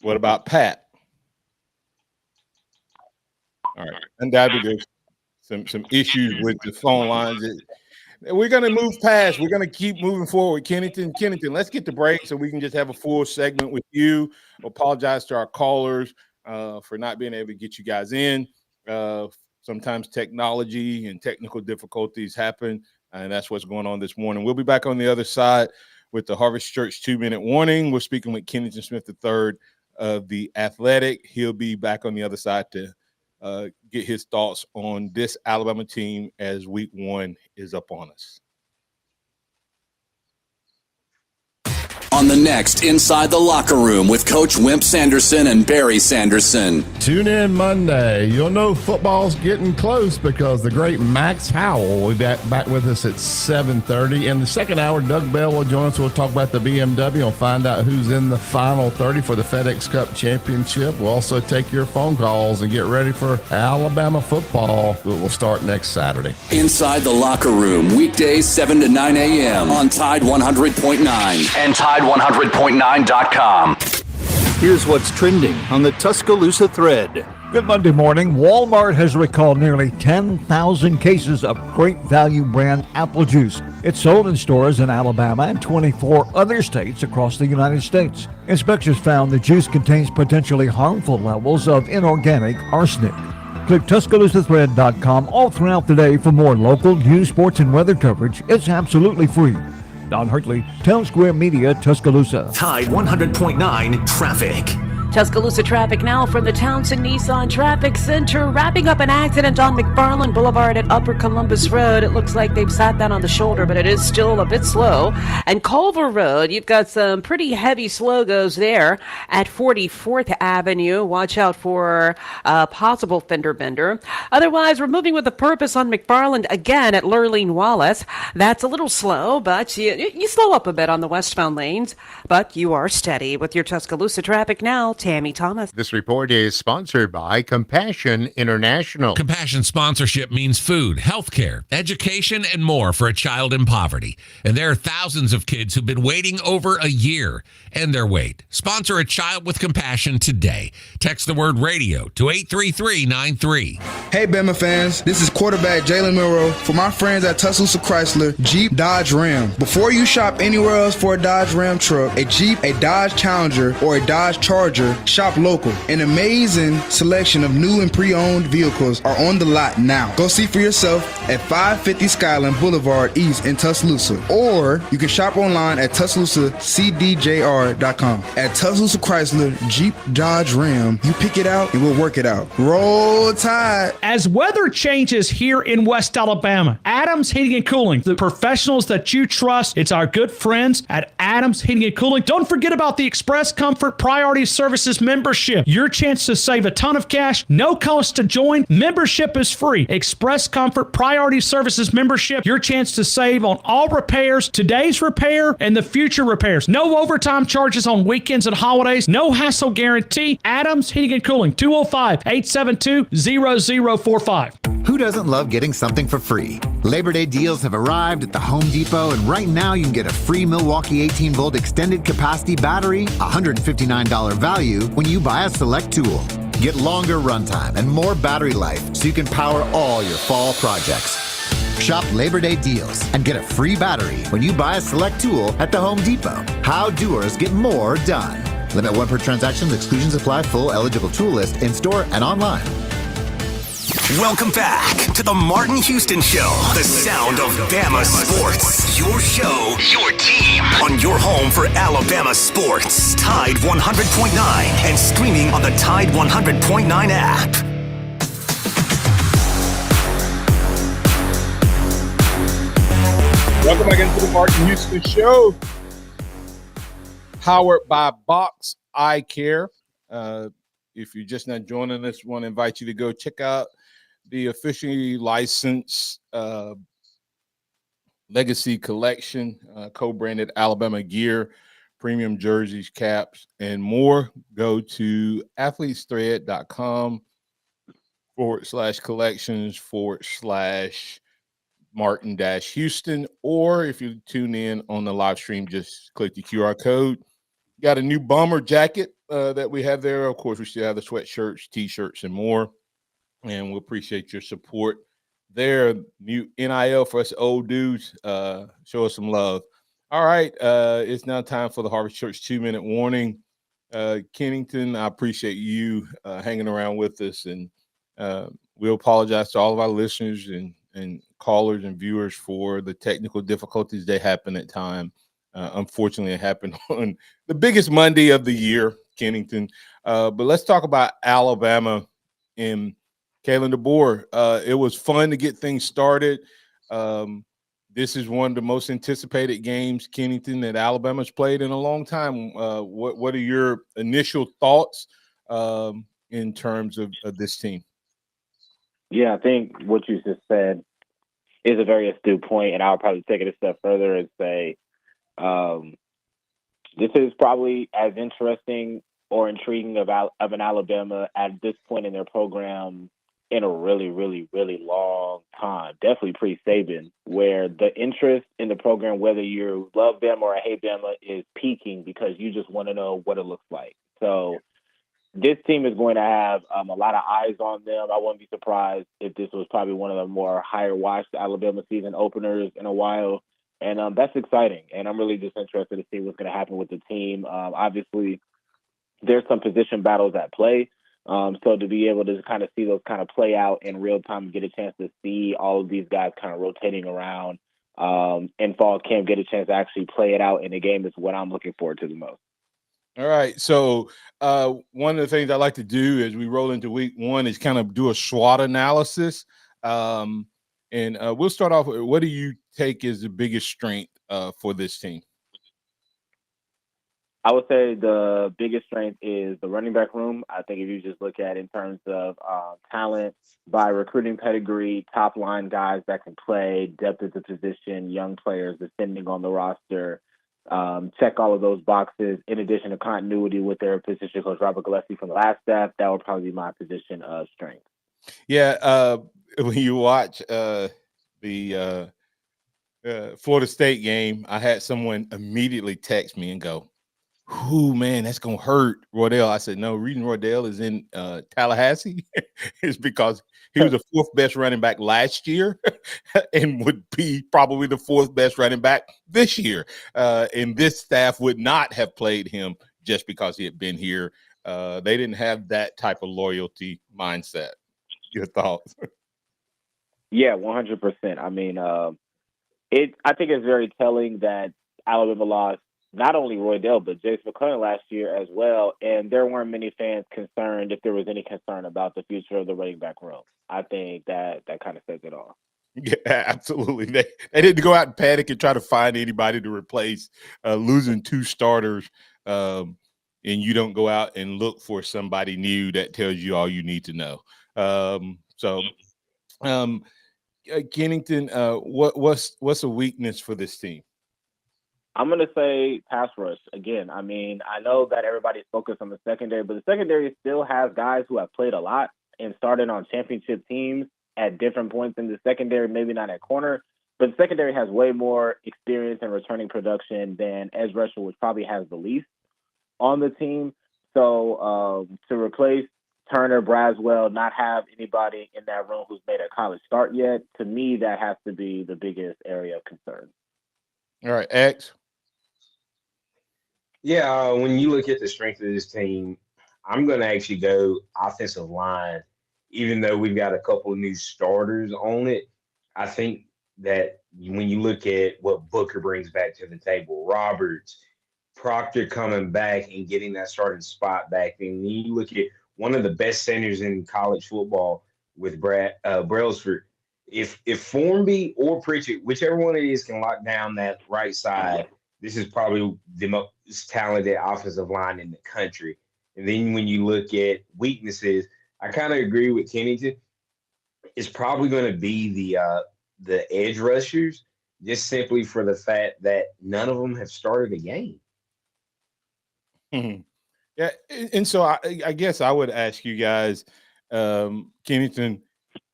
What about Pat? All right. Undoubtedly, there's some issues with the phone lines. We're going to move past. We're going to keep moving forward. Kennington, let's get the break so we can just have a full segment with you. Apologize to our callers for not being able to get you guys in. Sometimes technology and technical difficulties happen, and that's what's going on this morning. We'll be back on the other side with the Harvest Church 2-minute warning. We're speaking with Kennington Smith III of the Athletic. He'll be back on the other side to get his thoughts on this Alabama team as week 1 is up on us. On the next Inside the Locker Room with Coach Wimp Sanderson and Barry Sanderson. Tune in Monday. You'll know football's getting close because the great Max Howell will be back with us at 7:30. In the second hour, Doug Bell will join us. We'll talk about the BMW and find out who's in the final 30 for the FedEx Cup Championship. We'll also take your phone calls and get ready for Alabama football. It will start next Saturday. Inside the Locker Room, weekdays 7 to 9 a.m. on Tide 100.9 and Tide100.9.com. Here's what's trending on the Tuscaloosa thread. Good Monday morning. Walmart has recalled nearly 10,000 cases of Great Value brand apple juice. It's sold in stores in Alabama and 24 other states across the United States. Inspectors found the juice contains potentially harmful levels of inorganic arsenic. Click TuscaloosaThread.com all throughout the day for more local news, sports, and weather coverage. It's absolutely free. Don Hartley, Town Square Media, Tuscaloosa. Tide 100.9 traffic. Tuscaloosa traffic now from the Townsend Nissan Traffic Center. Wrapping up an accident on McFarland Boulevard at Upper Columbus Road. It looks like they've sat that on the shoulder, but it is still a bit slow. And Culver Road, you've got some pretty heavy slow-goes there at 44th Avenue. Watch out for a possible fender bender. Otherwise, we're moving with a purpose on McFarland again at Lurleen Wallace. That's a little slow, but you slow up a bit on the westbound lanes. But you are steady with your Tuscaloosa traffic now. Tammy Thomas. This report is sponsored by Compassion International. Compassion sponsorship means food, healthcare, education, and more for a child in poverty. And there are thousands of kids who've been waiting over a year. End their wait. Sponsor a child with compassion today. Text the word radio to 83393. Hey, Bama fans. This is quarterback Jalen Milroe for my friends at Tuscaloosa Chrysler, Jeep, Dodge, Ram. Before you shop anywhere else for a Dodge Ram truck, a Jeep, a Dodge Challenger, or a Dodge Charger, shop local. An amazing selection of new and pre-owned vehicles are on the lot now. Go see for yourself at 550 Skyland Boulevard East in Tuscaloosa. Or you can shop online at TuscaloosaCDJR.com. At Tuscaloosa Chrysler, Jeep, Dodge, Ram, you pick it out and we'll work it out. Roll Tide. As weather changes here in West Alabama, Adams Heating and Cooling, the professionals that you trust, it's our good friends at Adams Heating and Cooling. Don't forget about the Express Comfort Priority Service Services membership. Your chance to save a ton of cash, no cost to join. Membership is free. Express Comfort Priority Services membership. Your chance to save on all repairs, today's repair and the future repairs. No overtime charges on weekends and holidays. No hassle guarantee. Adams Heating and Cooling, 205-872-0045. Who doesn't love getting something for free? Labor Day deals have arrived at the Home Depot, and right now you can get a free Milwaukee 18-volt extended capacity battery, $159 value, when you buy a select tool. Get longer runtime and more battery life so you can power all your fall projects. Shop Labor Day deals and get a free battery when you buy a select tool at the Home Depot. How doers get more done. Limit 1 per transaction. Exclusions apply. Full eligible tool list in store and online. Welcome back to the Martin Houston Show, the sound of Bama sports. Your show, your team, on your home for Alabama sports. Tide 100.9 and streaming on the Tide 100.9 app. Welcome back into the Martin Houston Show, powered by Box Eye Care. If you're just not joining us, I want to invite you to go check out the officially licensed Legacy Collection, co-branded Alabama gear, premium jerseys, caps, and more. Go to athletesthread.com/collections/Martin-Houston, or if you tune in on the live stream, just click the QR code. Got a new bomber jacket that we have there. Of course, we still have the sweatshirts, T-shirts, and more. And we appreciate your support there. New NIL for us old dudes. Show us some love. All right. It's now time for the Harvest Church 2-minute warning. Kennington, I appreciate you hanging around with us. And we apologize to all of our listeners and callers and viewers for the technical difficulties that happen at time. Unfortunately, it happened on the biggest Monday of the year, Kennington. But let's talk about Alabama and Kalen DeBoer. It was fun to get things started. This is one of the most anticipated games, Kennington, that Alabama's played in a long time. What are your initial thoughts in terms of this team? Yeah, I think what you just said is a very astute point, and I'll probably take it a step further and say this is probably as interesting or intriguing of an Alabama at this point in their program in a really, really, really long time, definitely pre-Saban, where the interest in the program, whether you love Bama or hate Bama, is peaking because you just want to know what it looks like. So this team is going to have a lot of eyes on them. I wouldn't be surprised if this was probably one of the more higher-watched Alabama season openers in a while. And that's exciting. And I'm really just interested to see what's going to happen with the team. Obviously, there's some position battles at play. So to be able to kind of see those kind of play out in real time and get a chance to see all of these guys kind of rotating around in fall camp, get a chance to actually play it out in a game is what I'm looking forward to the most. All right. So one of the things I like to do as we roll into week one is kind of do a SWOT analysis. And we'll start off with, what do you take as the biggest strength for this team? I would say the biggest strength is the running back room. I think if you just look at in terms of talent by recruiting pedigree, top line guys that can play, depth of the position, young players ascending on the roster, check all of those boxes. In addition to continuity with their position coach Robert Gillespie from the last staff, that would probably be my position of strength. Yeah, when you watch the Florida State game, I had someone immediately text me and go, "Ooh, man, that's gonna hurt Roydell." I said, "No, reason Roydell is in Tallahassee is because he was the fourth best running back last year and would be probably the fourth best running back this year. And this staff would not have played him just because he had been here. They didn't have that type of loyalty mindset." Your thoughts? Yeah, 100%. I mean, I think it's very telling that Alabama lost not only Roydell, but Jace McClellan last year as well. And there weren't many fans concerned, if there was any concern, about the future of the running back room. I think that kind of says it all. Yeah, absolutely. They didn't go out and panic and try to find anybody to replace losing two starters and you don't go out and look for somebody new that tells you all you need to know. Kennington, what's a weakness for this team? I'm going to say pass rush again. I mean, I know that everybody's focused on the secondary, but the secondary still has guys who have played a lot and started on championship teams at different points in the secondary, maybe not at corner, but the secondary has way more experience in returning production than edge rusher, which probably has the least on the team. So to replace Turner, Braswell, not have anybody in that room who's made a college start yet, to me, that has to be the biggest area of concern. All right, X. Yeah, when you look at the strength of this team, I'm going to actually go offensive line. Even though we've got a couple of new starters on it, I think that when you look at what Booker brings back to the table, Roberts, Proctor coming back and getting that starting spot back, and you look at one of the best centers in college football with Brailsford. If Formby or Pritchett, whichever one it is, can lock down that right side, this is probably the most talented offensive line in the country. And then when you look at weaknesses, I kind of agree with Kennington. It's probably going to be the edge rushers, just simply for the fact that none of them have started a game. Mm-hmm. Yeah, and so I guess I would ask you guys, Kennington,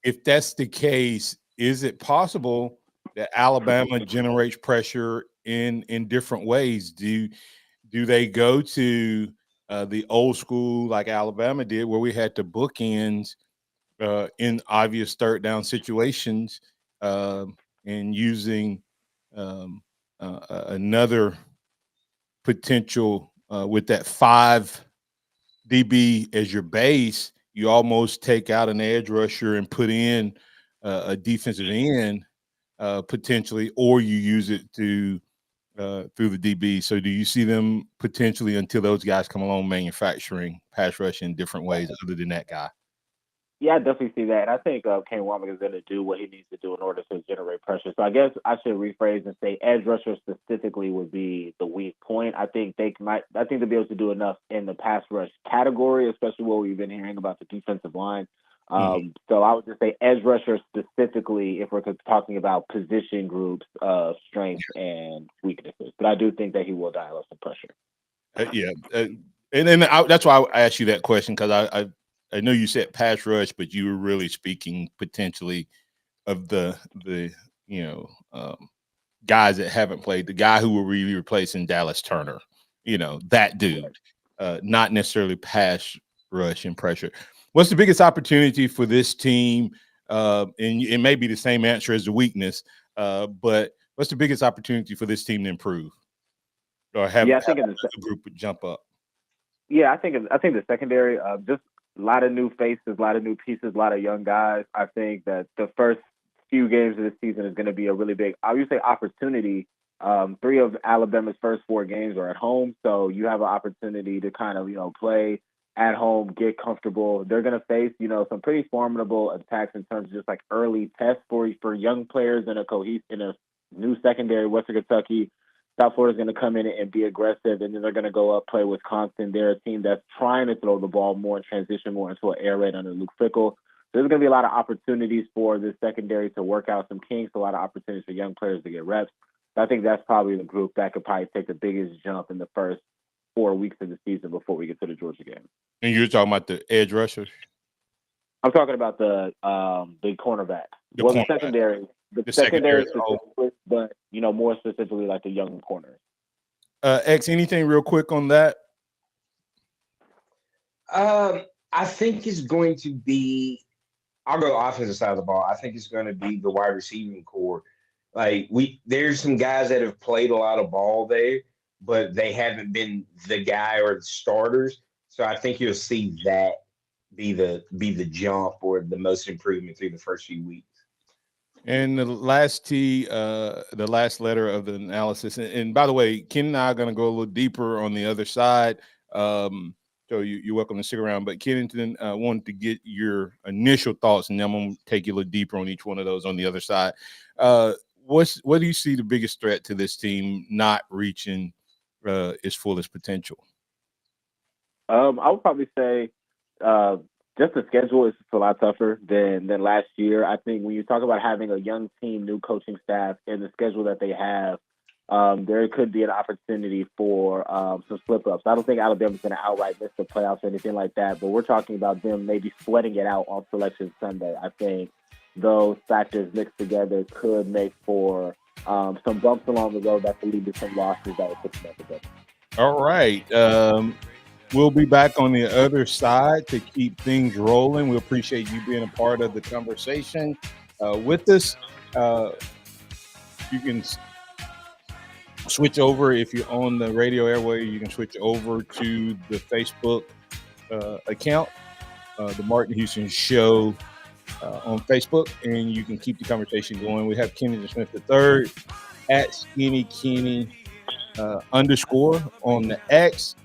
if that's the case, is it possible that Alabama generates pressure in different ways? Do they go to the old school like Alabama did, where we had to bookends in obvious third down situations and using another potential with that 5 DB as your base? You almost take out an edge rusher and put in a defensive end potentially, or you use it to through the DB. So do you see them potentially, until those guys come along, manufacturing pass rush in different ways other than that guy? Yeah, I definitely see that. And I think Kane Womack is going to do what he needs to do in order to generate pressure. So I guess I should rephrase and say edge rusher specifically would be the weak point. I think they'll be able to do enough in the pass rush category, especially what we've been hearing about the defensive line. So I would just say edge rusher specifically if we're talking about position groups, strengths and weaknesses. But I do think that he will dial up some pressure. And that's why I asked you that question, because I know you said pass rush, but you were really speaking potentially of the guys that haven't played, the guy who will be replacing Dallas Turner, that dude, not necessarily pass rush and pressure. What's the biggest opportunity for this team? And it may be the same answer as the weakness, but what's the biggest opportunity for this team to improve or have the group jump up? Yeah, I think the secondary, just a lot of new faces, a lot of new pieces, a lot of young guys. I think that the first few games of this season is going to be a really big, I would say, opportunity. 3 of Alabama's first 4 games are at home, so you have an opportunity to kind of, play at home, get comfortable. They're going to face, some pretty formidable attacks in terms of just like early tests for young players in a new secondary. Western Kentucky, South Florida's going to come in and be aggressive, and then they're going to go up, play Wisconsin. They're a team that's trying to throw the ball more and transition more into an air raid under Luke Fickell. There's going to be a lot of opportunities for this secondary to work out some kinks, a lot of opportunities for young players to get reps. I think that's probably the group that could probably take the biggest jump in the first 4 weeks of the season before we get to the Georgia game. And you're talking about the edge rushers? I'm talking about the cornerback. The secondary. The secondary specifically, but more specifically like the young corners. X, anything real quick on that? I think it's going to be, I'll go offensive side of the ball. I think it's going to be the wide receiving core. Like there's some guys that have played a lot of ball there, but they haven't been the guy or the starters. So I think you'll see that be the jump or the most improvement through the first few weeks. And the last the last letter of the analysis. And by the way, Ken and I are going to go a little deeper on the other side. So you're welcome to stick around. But Kennington, wanted to get your initial thoughts, and then I'm going to take you a little deeper on each one of those on the other side. What do you see the biggest threat to this team not reaching its fullest potential? I would probably say just the schedule is a lot tougher than last year. I think when you talk about having a young team, new coaching staff, and the schedule that they have, there could be an opportunity for some slip-ups. I don't think Alabama's going to outright miss the playoffs or anything like that, but we're talking about them maybe sweating it out on Selection Sunday. I think those factors mixed together could make for some bumps along the road that could lead to some losses that will put them up together. All right. We'll be back on the other side to keep things rolling. We appreciate you being a part of the conversation with us. You can switch over if you're on the radio airway. You can switch over to the Facebook account, the Martin Houston Show on Facebook, and you can keep the conversation going. We have Kennington Smith III at Skinny Kenny _ on the X,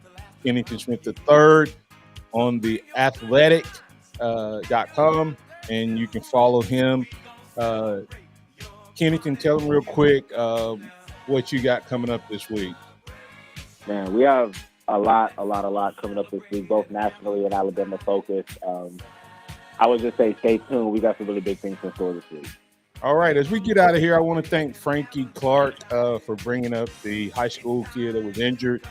Kennington Smith III on the athletic.com, and you can follow him. Kennington, tell them real quick what you got coming up this week. Man, we have a lot coming up this week, both nationally and Alabama focused. I would just say stay tuned. We got some really big things in store this week. All right, as we get out of here, I want to thank Frankie Clark for bringing up the high school kid that was injured.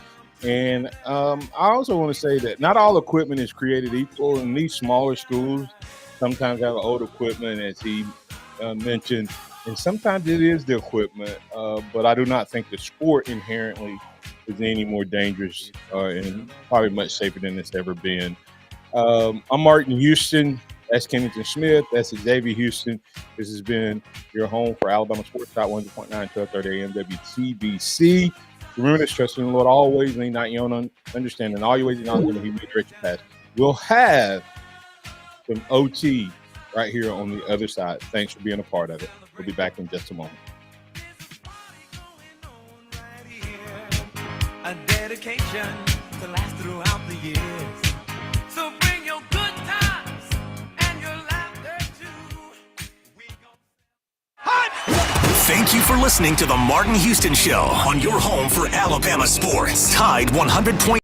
And I also want to say that not all equipment is created equal. In these smaller schools, sometimes have old equipment, as he mentioned, and sometimes it is the equipment. But I do not think the sport inherently is any more dangerous and probably much safer than it's ever been. I'm Martin Houston. That's Kennington Smith. That's Xavier Houston. This has been your home for Alabama Sports, 100.9, 1230 AM WTBC. Remember this, trust in the Lord always, lean not your own understanding. All your ways acknowledge him, he may direct your path. We'll have some OT right here on the other side. Thanks for being a part of it. We'll be back in just a moment. A dedication to last throughout the years. So bring your good times and your laughter too. Thank you for listening to the Martin Houston Show on your home for Alabama sports. Tide 100.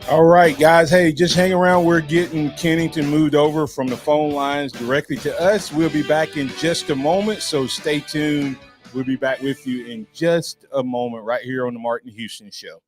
All right, guys. Hey, just hang around. We're getting Kennington moved over from the phone lines directly to us. We'll be back in just a moment, so stay tuned. We'll be back with you in just a moment right here on the Martin Houston Show.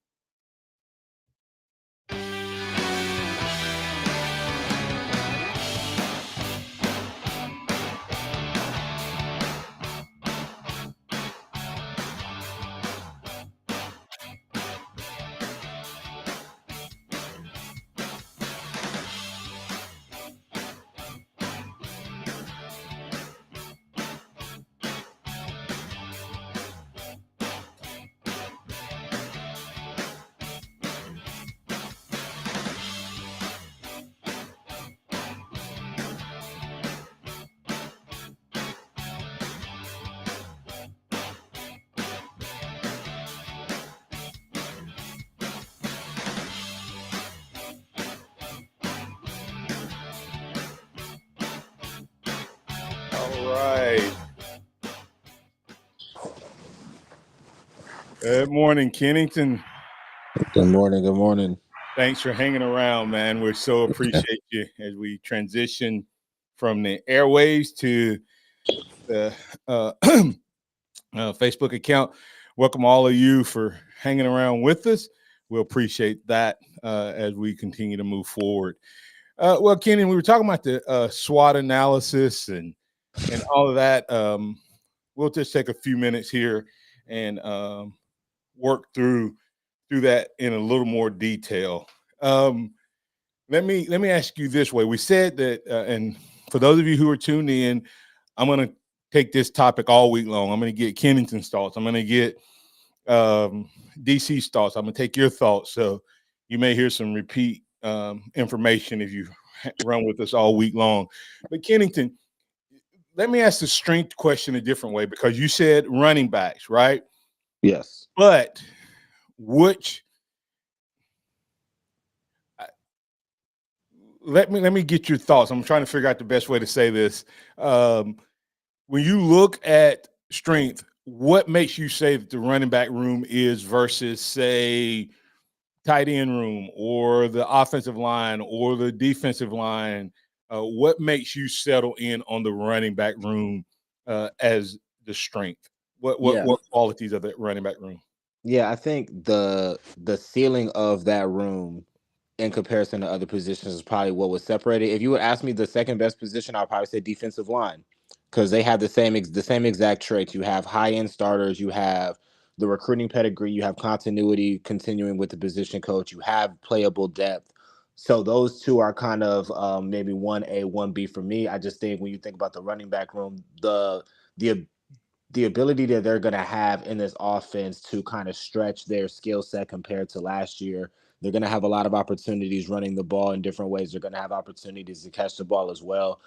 Right. Good morning, Kennington. Good morning. Good morning. Thanks for hanging around, man. We so appreciate you as we transition from the airwaves to the Facebook account. Welcome all of you for hanging around with us. We'll appreciate that as we continue to move forward. Well, Kenny, we were talking about the SWOT analysis and and all of that. We'll just take a few minutes here and work through that in a little more detail. Let me ask you this way. We said that, and for those of you who are tuned in, I'm going to take this topic all week long. I'm going to get Kennington's thoughts. I'm going to get DC's thoughts. I'm going to take your thoughts. So you may hear some repeat information if you run with us all week long. But Kennington, let me ask the strength question a different way, because you said running backs, right? Yes. But let me get your thoughts. I'm trying to figure out the best way to say this. When you look at strength, what makes you say that the running back room is versus, say, tight end room or the offensive line or the defensive line? What makes you settle in on the running back room as the strength? What qualities of the running back room? Yeah, I think the ceiling of that room in comparison to other positions is probably what would separate it. If you would ask me the second best position, I'll probably say defensive line, because they have the same exact traits. You have high end starters, you have the recruiting pedigree, you have continuity continuing with the position coach, you have playable depth. So those two are kind of maybe 1A, 1B for me. I just think when you think about the running back room, the ability that they're going to have in this offense to kind of stretch their skill set compared to last year. They're going to have a lot of opportunities running the ball in different ways. They're going to have opportunities to catch the ball as well.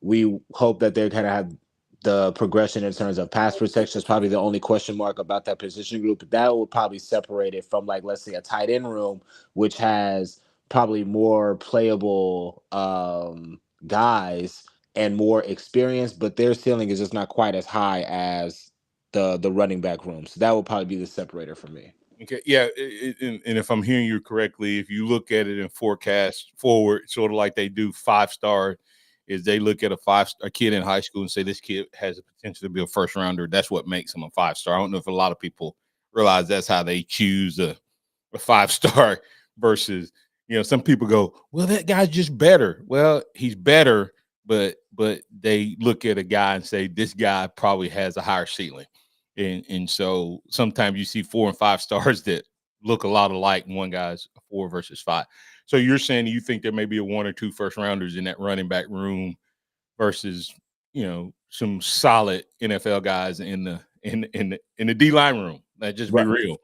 We hope that they're going to have the progression in terms of pass protection is probably the only question mark about that position group. That will probably separate it from, like, let's say a tight end room, which has probably more playable guys and more experience, but their ceiling is just not quite as high as the running back room. So that will probably be the separator for me. Okay, yeah, and if I'm hearing you correctly, if you look at it and forecast forward, sort of like they do 5-star, is they look at a kid in high school and say this kid has the potential to be a first rounder. That's what makes him a 5-star. I don't know if a lot of people realize that's how they choose a 5-star versus, some people go, well, that guy's just better. Well, he's better, but they look at a guy and say this guy probably has a higher ceiling. And so sometimes you see 4 and 5 stars that look a lot alike, and one guy's a 4 versus 5. So you're saying you think there may be a 1 or 2 first rounders in that running back room versus, some solid NFL guys in the D line room. That just be real.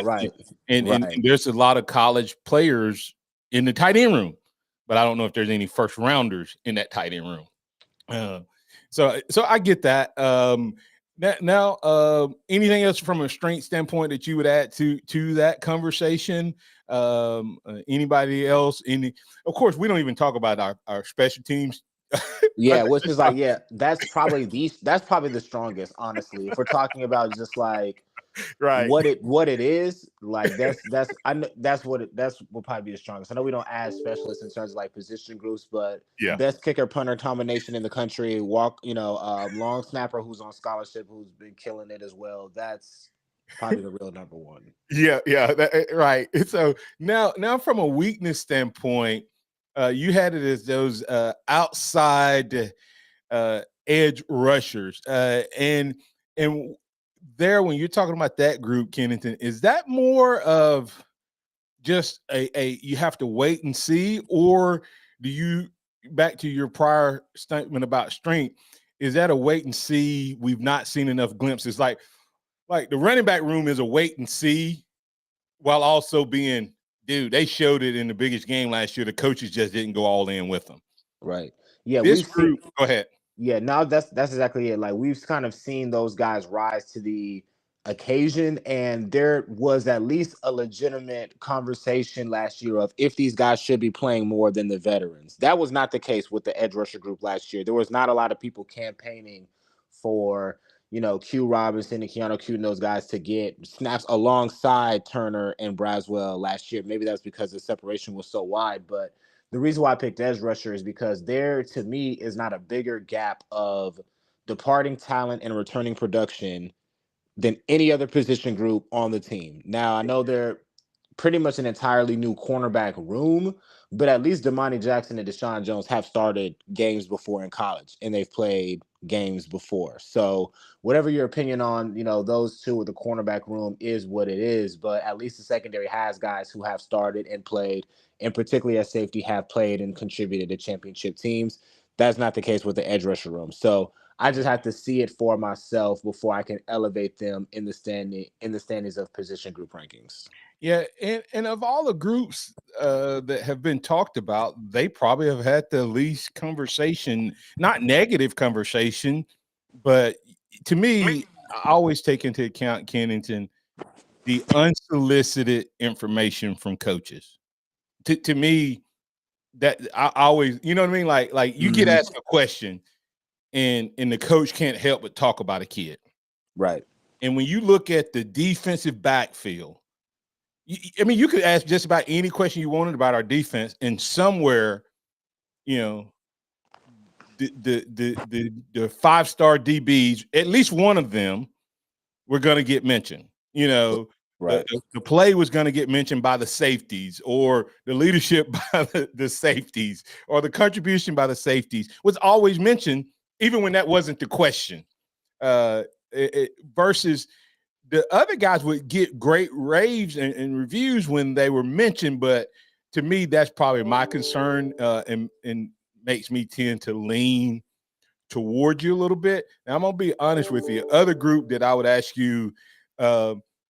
Right. And there's a lot of college players in the tight end room, but I don't know if there's any first rounders in that tight end room. So I get that. Now, anything else from a strength standpoint that you would add to that conversation? Anybody else? Of course, we don't even talk about our special teams. Which is like, that's probably the strongest, honestly. If we're talking about just like what it is, like that's will probably be the strongest. I know we don't add specialists in terms of like position groups, but best kicker punter combination in the country, long snapper who's on scholarship who's been killing it as well. That's probably the real number one. Right. So now from a weakness standpoint, you had it as those outside edge rushers, and there, when you're talking about that group, Kennington, is that more of just a you have to wait and see, or do you, back to your prior statement about strength, is that a wait and see? We've not seen enough glimpses. Like the running back room is a wait and see, while also being, dude, they showed it in the biggest game last year. The coaches just didn't go all in with them. Right. Yeah. This group, go ahead. Yeah, no, that's exactly it. Like, we've kind of seen those guys rise to the occasion, and there was at least a legitimate conversation last year of if these guys should be playing more than the veterans. That was not the case with the edge rusher group last year. There was not a lot of people campaigning for, Q Robinson and Keanu Q and those guys to get snaps alongside Turner and Braswell last year. Maybe that's because the separation was so wide, but the reason why I picked edge rusher is because there, to me, is not a bigger gap of departing talent and returning production than any other position group on the team. Now, I know they're pretty much an entirely new cornerback room, but at least Damani Jackson and Deshaun Jones have started games before in college, and they've played games before. So whatever your opinion on, those two with the cornerback room is what it is, but at least the secondary has guys who have started and played, and particularly at safety have played and contributed to championship teams. That's not the case with the edge rusher room. So I just have to see it for myself before I can elevate them in the standings of position group rankings. Yeah, and of all the groups that have been talked about, they probably have had the least conversation, not negative conversation, but to me, I always take into account, Kennington, the unsolicited information from coaches. To me, that I always, you know what I mean? Like you get asked a question and the coach can't help but talk about a kid. Right. And when you look at the defensive backfield, you could ask just about any question you wanted about our defense, and somewhere, the 5-star DBs, at least one of them, were going to get mentioned. Right. The play was going to get mentioned by the safeties, or the leadership by the safeties, or the contribution by the safeties was always mentioned, even when that wasn't the question. Versus the other guys would get great raves and reviews when they were mentioned, but to me, that's probably my concern, and makes me tend to lean toward you a little bit. Now, I'm gonna be honest with you. Other group that I would ask you,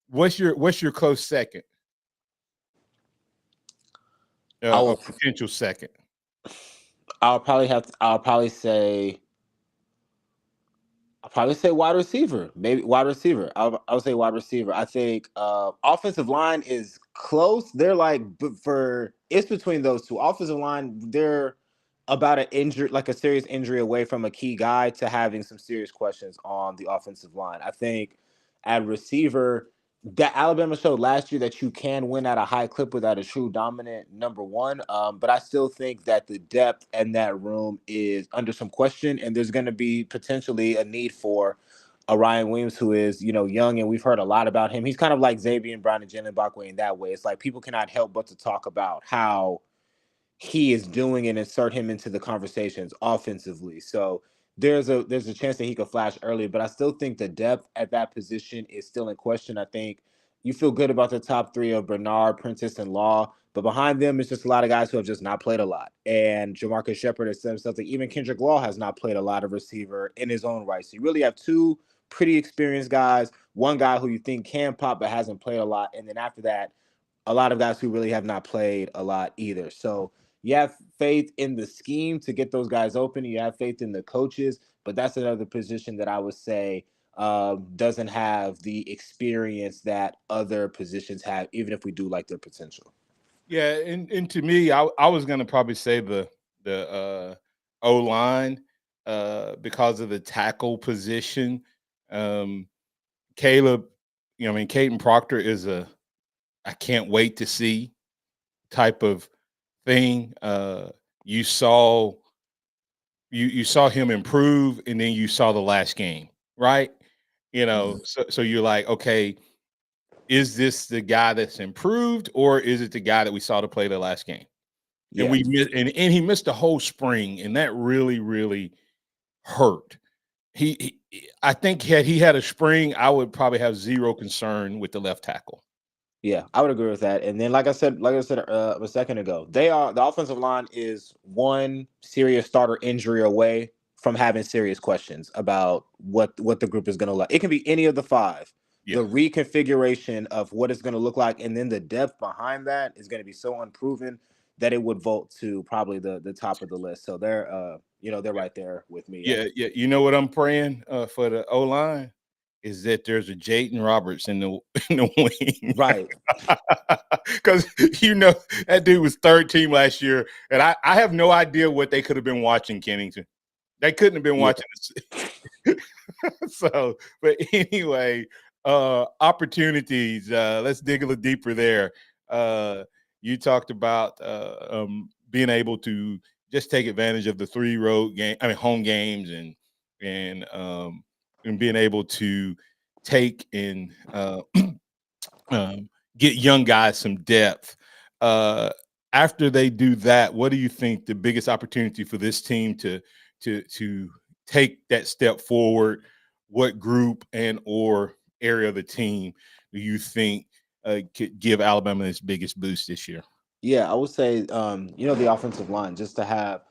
what's your close second? A potential second. I'll probably say wide receiver. Maybe wide receiver. I'll say wide receiver. I think offensive line is close. They're it's between those two. Offensive line, they're about a serious injury away from a key guy to having some serious questions on the offensive line. I think at receiver, that Alabama showed last year that you can win at a high clip without a true dominant number one. But I still think that the depth in that room is under some question, and there's going to be potentially a need for a Ryan Williams who is, young, and we've heard a lot about him. He's kind of like Xavier Brown and Jalen Bakwe in that way. It's like people cannot help but to talk about how he is doing and insert him into the conversations offensively. So there's a chance that he could flash early, but I still think the depth at that position is still in question. I think you feel good about the top three of Bernard, Prentice, and Law, but behind them, it's just a lot of guys who have just not played a lot. And Jamarcus Shepard has said something. Even Kendrick Law has not played a lot of receiver in his own right. So you really have two pretty experienced guys, one guy who you think can pop but hasn't played a lot, and then after that, a lot of guys who really have not played a lot either. So you have faith in the scheme to get those guys open. You have faith in the coaches, but that's another position that I would say doesn't have the experience that other positions have, even if we do like their potential. Yeah, and to me, I was going to probably say the O-line because of the tackle position. Caleb, Caden Proctor is I can't wait to see type of thing. You saw him improve, and then you saw the last game, right? So you're like, okay, is this the guy that's improved, or is it the guy that we saw to play the last game? Yeah. And he missed the whole spring, and that really, really hurt. I think had he had a spring, I would probably have zero concern with the left tackle. Yeah, I would agree with that. And then, like I said a second ago, the offensive line is one serious starter injury away from having serious questions about what the group is going to look like. It can be any of the five. Yeah. The reconfiguration of what it's going to look like, and then the depth behind that is going to be so unproven that it would vault to probably the top of the list. So they're right there with me. Yeah. You know what I'm praying for the O-line? Is that there's a Jaden Roberts in the wing. Right. Because, that dude was third team last year, and I have no idea what they could have been watching, Kennington. They couldn't have been watching this. So, but anyway, opportunities. Let's dig a little deeper there. You talked about being able to just take advantage of the 3 home games and being able to take and get young guys some depth. after they do that, what do you think the biggest opportunity for this team to take that step forward? What group and or area of the team do you think could give Alabama its biggest boost this year? Yeah, I would say, the offensive line, just to have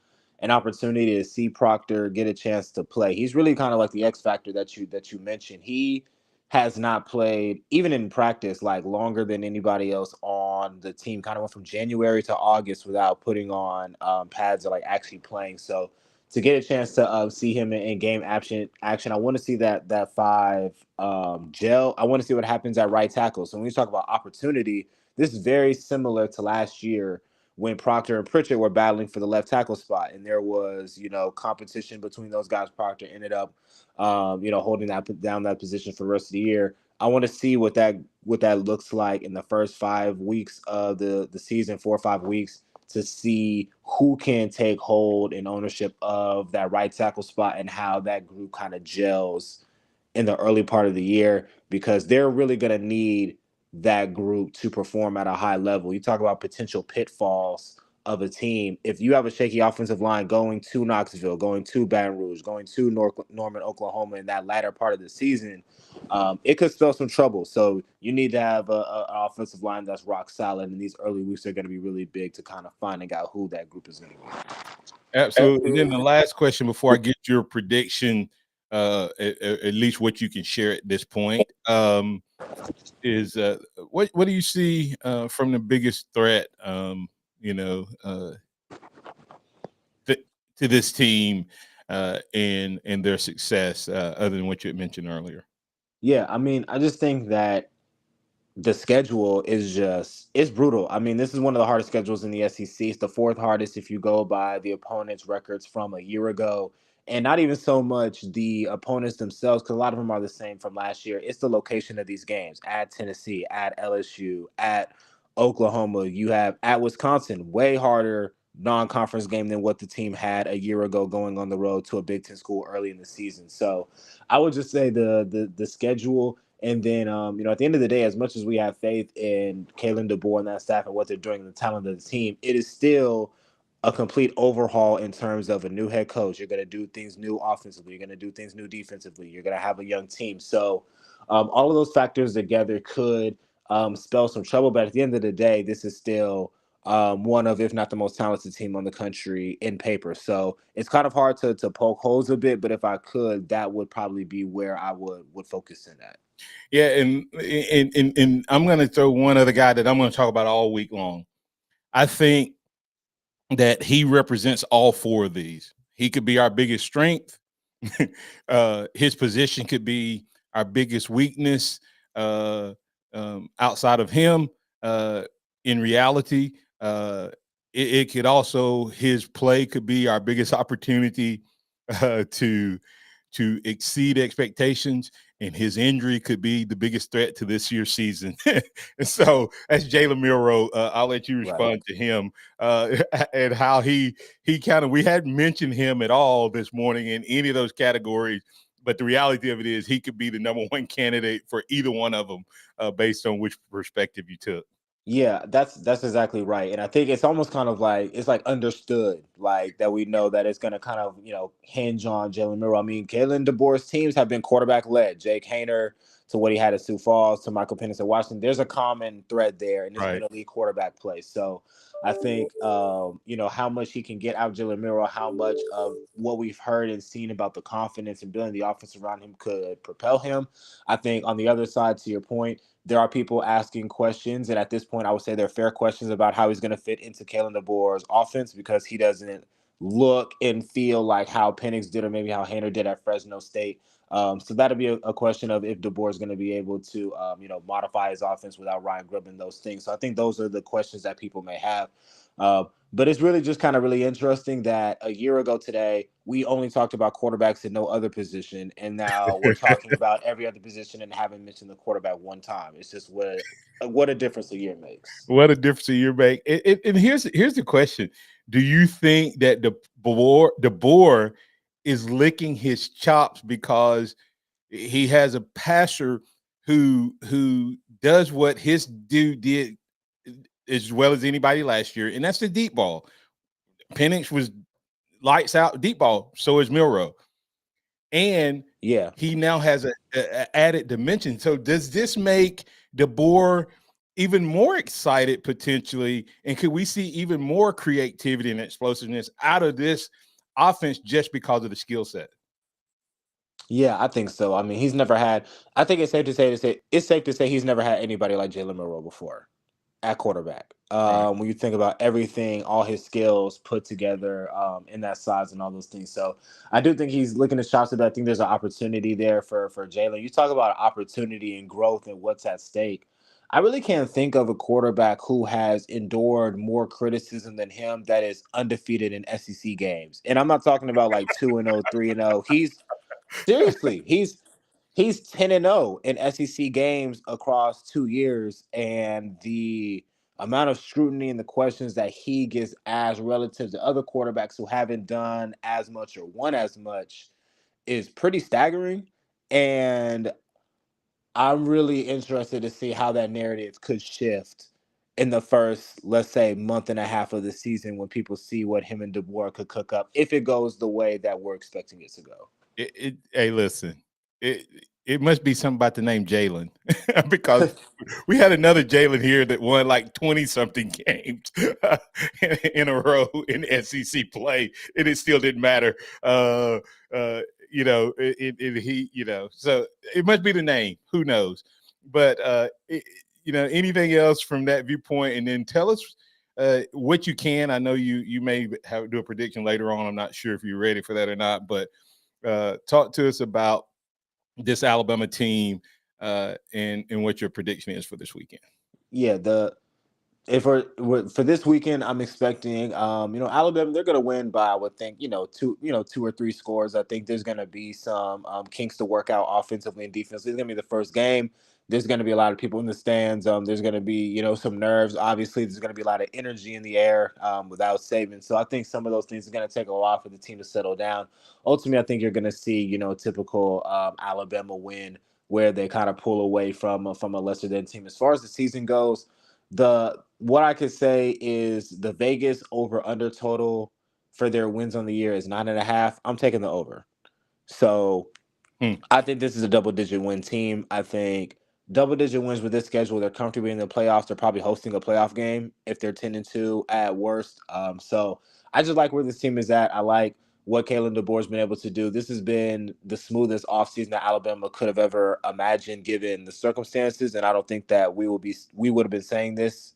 an opportunity to see Proctor get a chance to play. He's really kind of like the X factor that you mentioned. He has not played even in practice like longer than anybody else on the team. Kind of went from January to August without putting on pads or like actually playing. So to get a chance to see him in game action, I want to see that five gel. I want to see what happens at right tackle. So when we talk about opportunity, this is very similar to last year when Proctor and Pritchett were battling for the left tackle spot, and there was, competition between those guys. Proctor ended up, holding down that position for the rest of the year. I want to see what that looks like in the first 5 weeks of the season, 4 or 5 weeks, to see who can take hold and ownership of that right tackle spot and how that group kind of gels in the early part of the year, because they're really going to need that group to perform at a high level. You talk about potential pitfalls of a team. If you have a shaky offensive line going to Knoxville, going to Baton Rouge, going to Norman, Oklahoma in that latter part of the season, it could spell some trouble. So you need to have an offensive line that's rock solid, and these early weeks are going to be really big to kind of finding out who that group is going to be. Absolutely. And then the last question before I get your prediction, at least what you can share at this point, is what do you see from the biggest threat, to this team and their success, other than what you had mentioned earlier? Yeah, I mean, I just think that the schedule is it's brutal. I mean, this is one of the hardest schedules in the SEC. It's the fourth hardest if you go by the opponents' records from a year ago. And not even so much the opponents themselves, because a lot of them are the same from last year. It's the location of these games at Tennessee, at LSU, at Oklahoma. You have at Wisconsin, way harder non-conference game than what the team had a year ago going on the road to a Big Ten school early in the season. So I would just say the schedule. And then, at the end of the day, as much as we have faith in Kalen DeBoer and that staff and what they're doing, the talent of the team, it is still a complete overhaul in terms of a new head coach. You're going to do things new offensively. You're going to do things new defensively. You're going to have a young team. So all of those factors together could spell some trouble. But at the end of the day, this is still one of, if not the most talented team on the country in paper. So it's kind of hard to poke holes a bit. But if I could, that would probably be where I would focus in at. Yeah, and I'm going to throw one other guy that I'm going to talk about all week long. I think that he represents all four of these. He could be our biggest strength. His position could be our biggest weakness. Outside of him, in reality, it could also, his play could be our biggest opportunity to exceed expectations, and his injury could be the biggest threat to this year's season. And so that's Jalen Milroe. I'll let you respond to him and how he kind of, we hadn't mentioned him at all this morning in any of those categories, but the reality of it is he could be the number one candidate for either one of them based on which perspective you took. Yeah, that's exactly right. And I think it's almost kind of like, it's like understood, like that we know that it's going to kind of, hinge on Jalen Milroe. I mean, Kalen DeBoer's teams have been quarterback led. Jake Hayner to what he had at Sioux Falls to Michael Penix at Washington. There's a common thread there, and it's been elite quarterback play. So I think, how much he can get out of Jalen Milroe, how much of what we've heard and seen about the confidence and building the offense around him could propel him. I think on the other side, to your point, there are people asking questions, and at this point, I would say they're fair questions about how he's going to fit into Kalen DeBoer's offense, because he doesn't look and feel like how Penix did or maybe how Hayner did at Fresno State. So that'll be a question of if DeBoer is going to be able to, modify his offense without Ryan Grubb and those things. So I think those are the questions that people may have. But it's really just kind of really interesting that a year ago today, we only talked about quarterbacks in no other position. And now we're talking about every other position and haven't mentioned the quarterback one time. It's just what a difference a year makes. What a difference a year makes. And here's the question. Do you think that DeBoer is licking his chops because he has a passer who does what his dude did as well as anybody last year, and that's the deep ball. Penix was lights out deep ball, so is Milroe. And he now has a added dimension. So does this make DeBoer even more excited potentially? And could we see even more creativity and explosiveness out of this offense just because of the skill set? Yeah, I think so. I mean, he's never had. I think it's safe to say he's never had anybody like Jalen Milroe before at quarterback. When you think about everything, all his skills put together in that size and all those things. So I do think he's looking to shots at that. I think there's an opportunity there for Jalen. You talk about opportunity and growth and what's at stake. I really can't think of a quarterback who has endured more criticism than him that is undefeated in SEC games. And I'm not talking about like 2-0, 3-0. Seriously, he's 10-0 in SEC games across 2 years, and the amount of scrutiny and the questions that he gets asked relative to other quarterbacks who haven't done as much or won as much is pretty staggering. And I'm really interested to see how that narrative could shift in the first, let's say, month and a half of the season when people see what him and DeBoer could cook up if it goes the way that we're expecting it to go. Hey, listen, it must be something about the name Jalen because we had another Jalen here that won like 20-something games in a row in SEC play, and it still didn't matter. So it must be the name. Who knows? But anything else from that viewpoint, and then tell us what you can. I know you may do a prediction later on. I'm not sure if you're ready for that or not, but talk to us about this Alabama team and what your prediction is for this weekend. Yeah, for this weekend, I'm expecting Alabama, they're going to win by, I would think, two or three scores. I think there's going to be some kinks to work out offensively and defensively. It's going to be the first game. There's going to be a lot of people in the stands. There's going to be, some nerves. Obviously, there's going to be a lot of energy in the air without Saban. So I think some of those things are going to take a while for the team to settle down. Ultimately, I think you're going to see, typical Alabama win where they kind of pull away from a lesser than team. As far as the season goes, what I could say is the Vegas over under total for their wins on the year is 9.5. I'm taking the over. So I think this is a double-digit win team. I think double-digit wins with this schedule, they're comfortably in the playoffs. They're probably hosting a playoff game if they're 10-2 at worst. So I just like where this team is at. I like what Kalen DeBoer's been able to do. This has been the smoothest offseason that Alabama could have ever imagined given the circumstances, and I don't think that we would have been saying this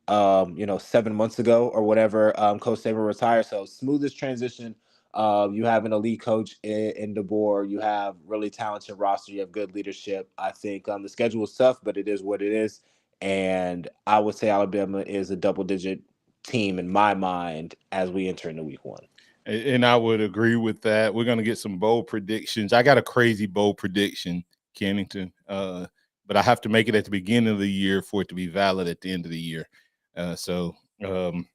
7 months ago or whatever, Coach Saban retired. So smoothest transition. You have an elite coach in DeBoer. You have really talented roster. You have good leadership. I think the schedule is tough, but it is what it is. And I would say Alabama is a double-digit team in my mind as we enter into week one. And I would agree with that. We're going to get some bold predictions. I got a crazy bold prediction, Kennington, but I have to make it at the beginning of the year for it to be valid at the end of the year. So I'll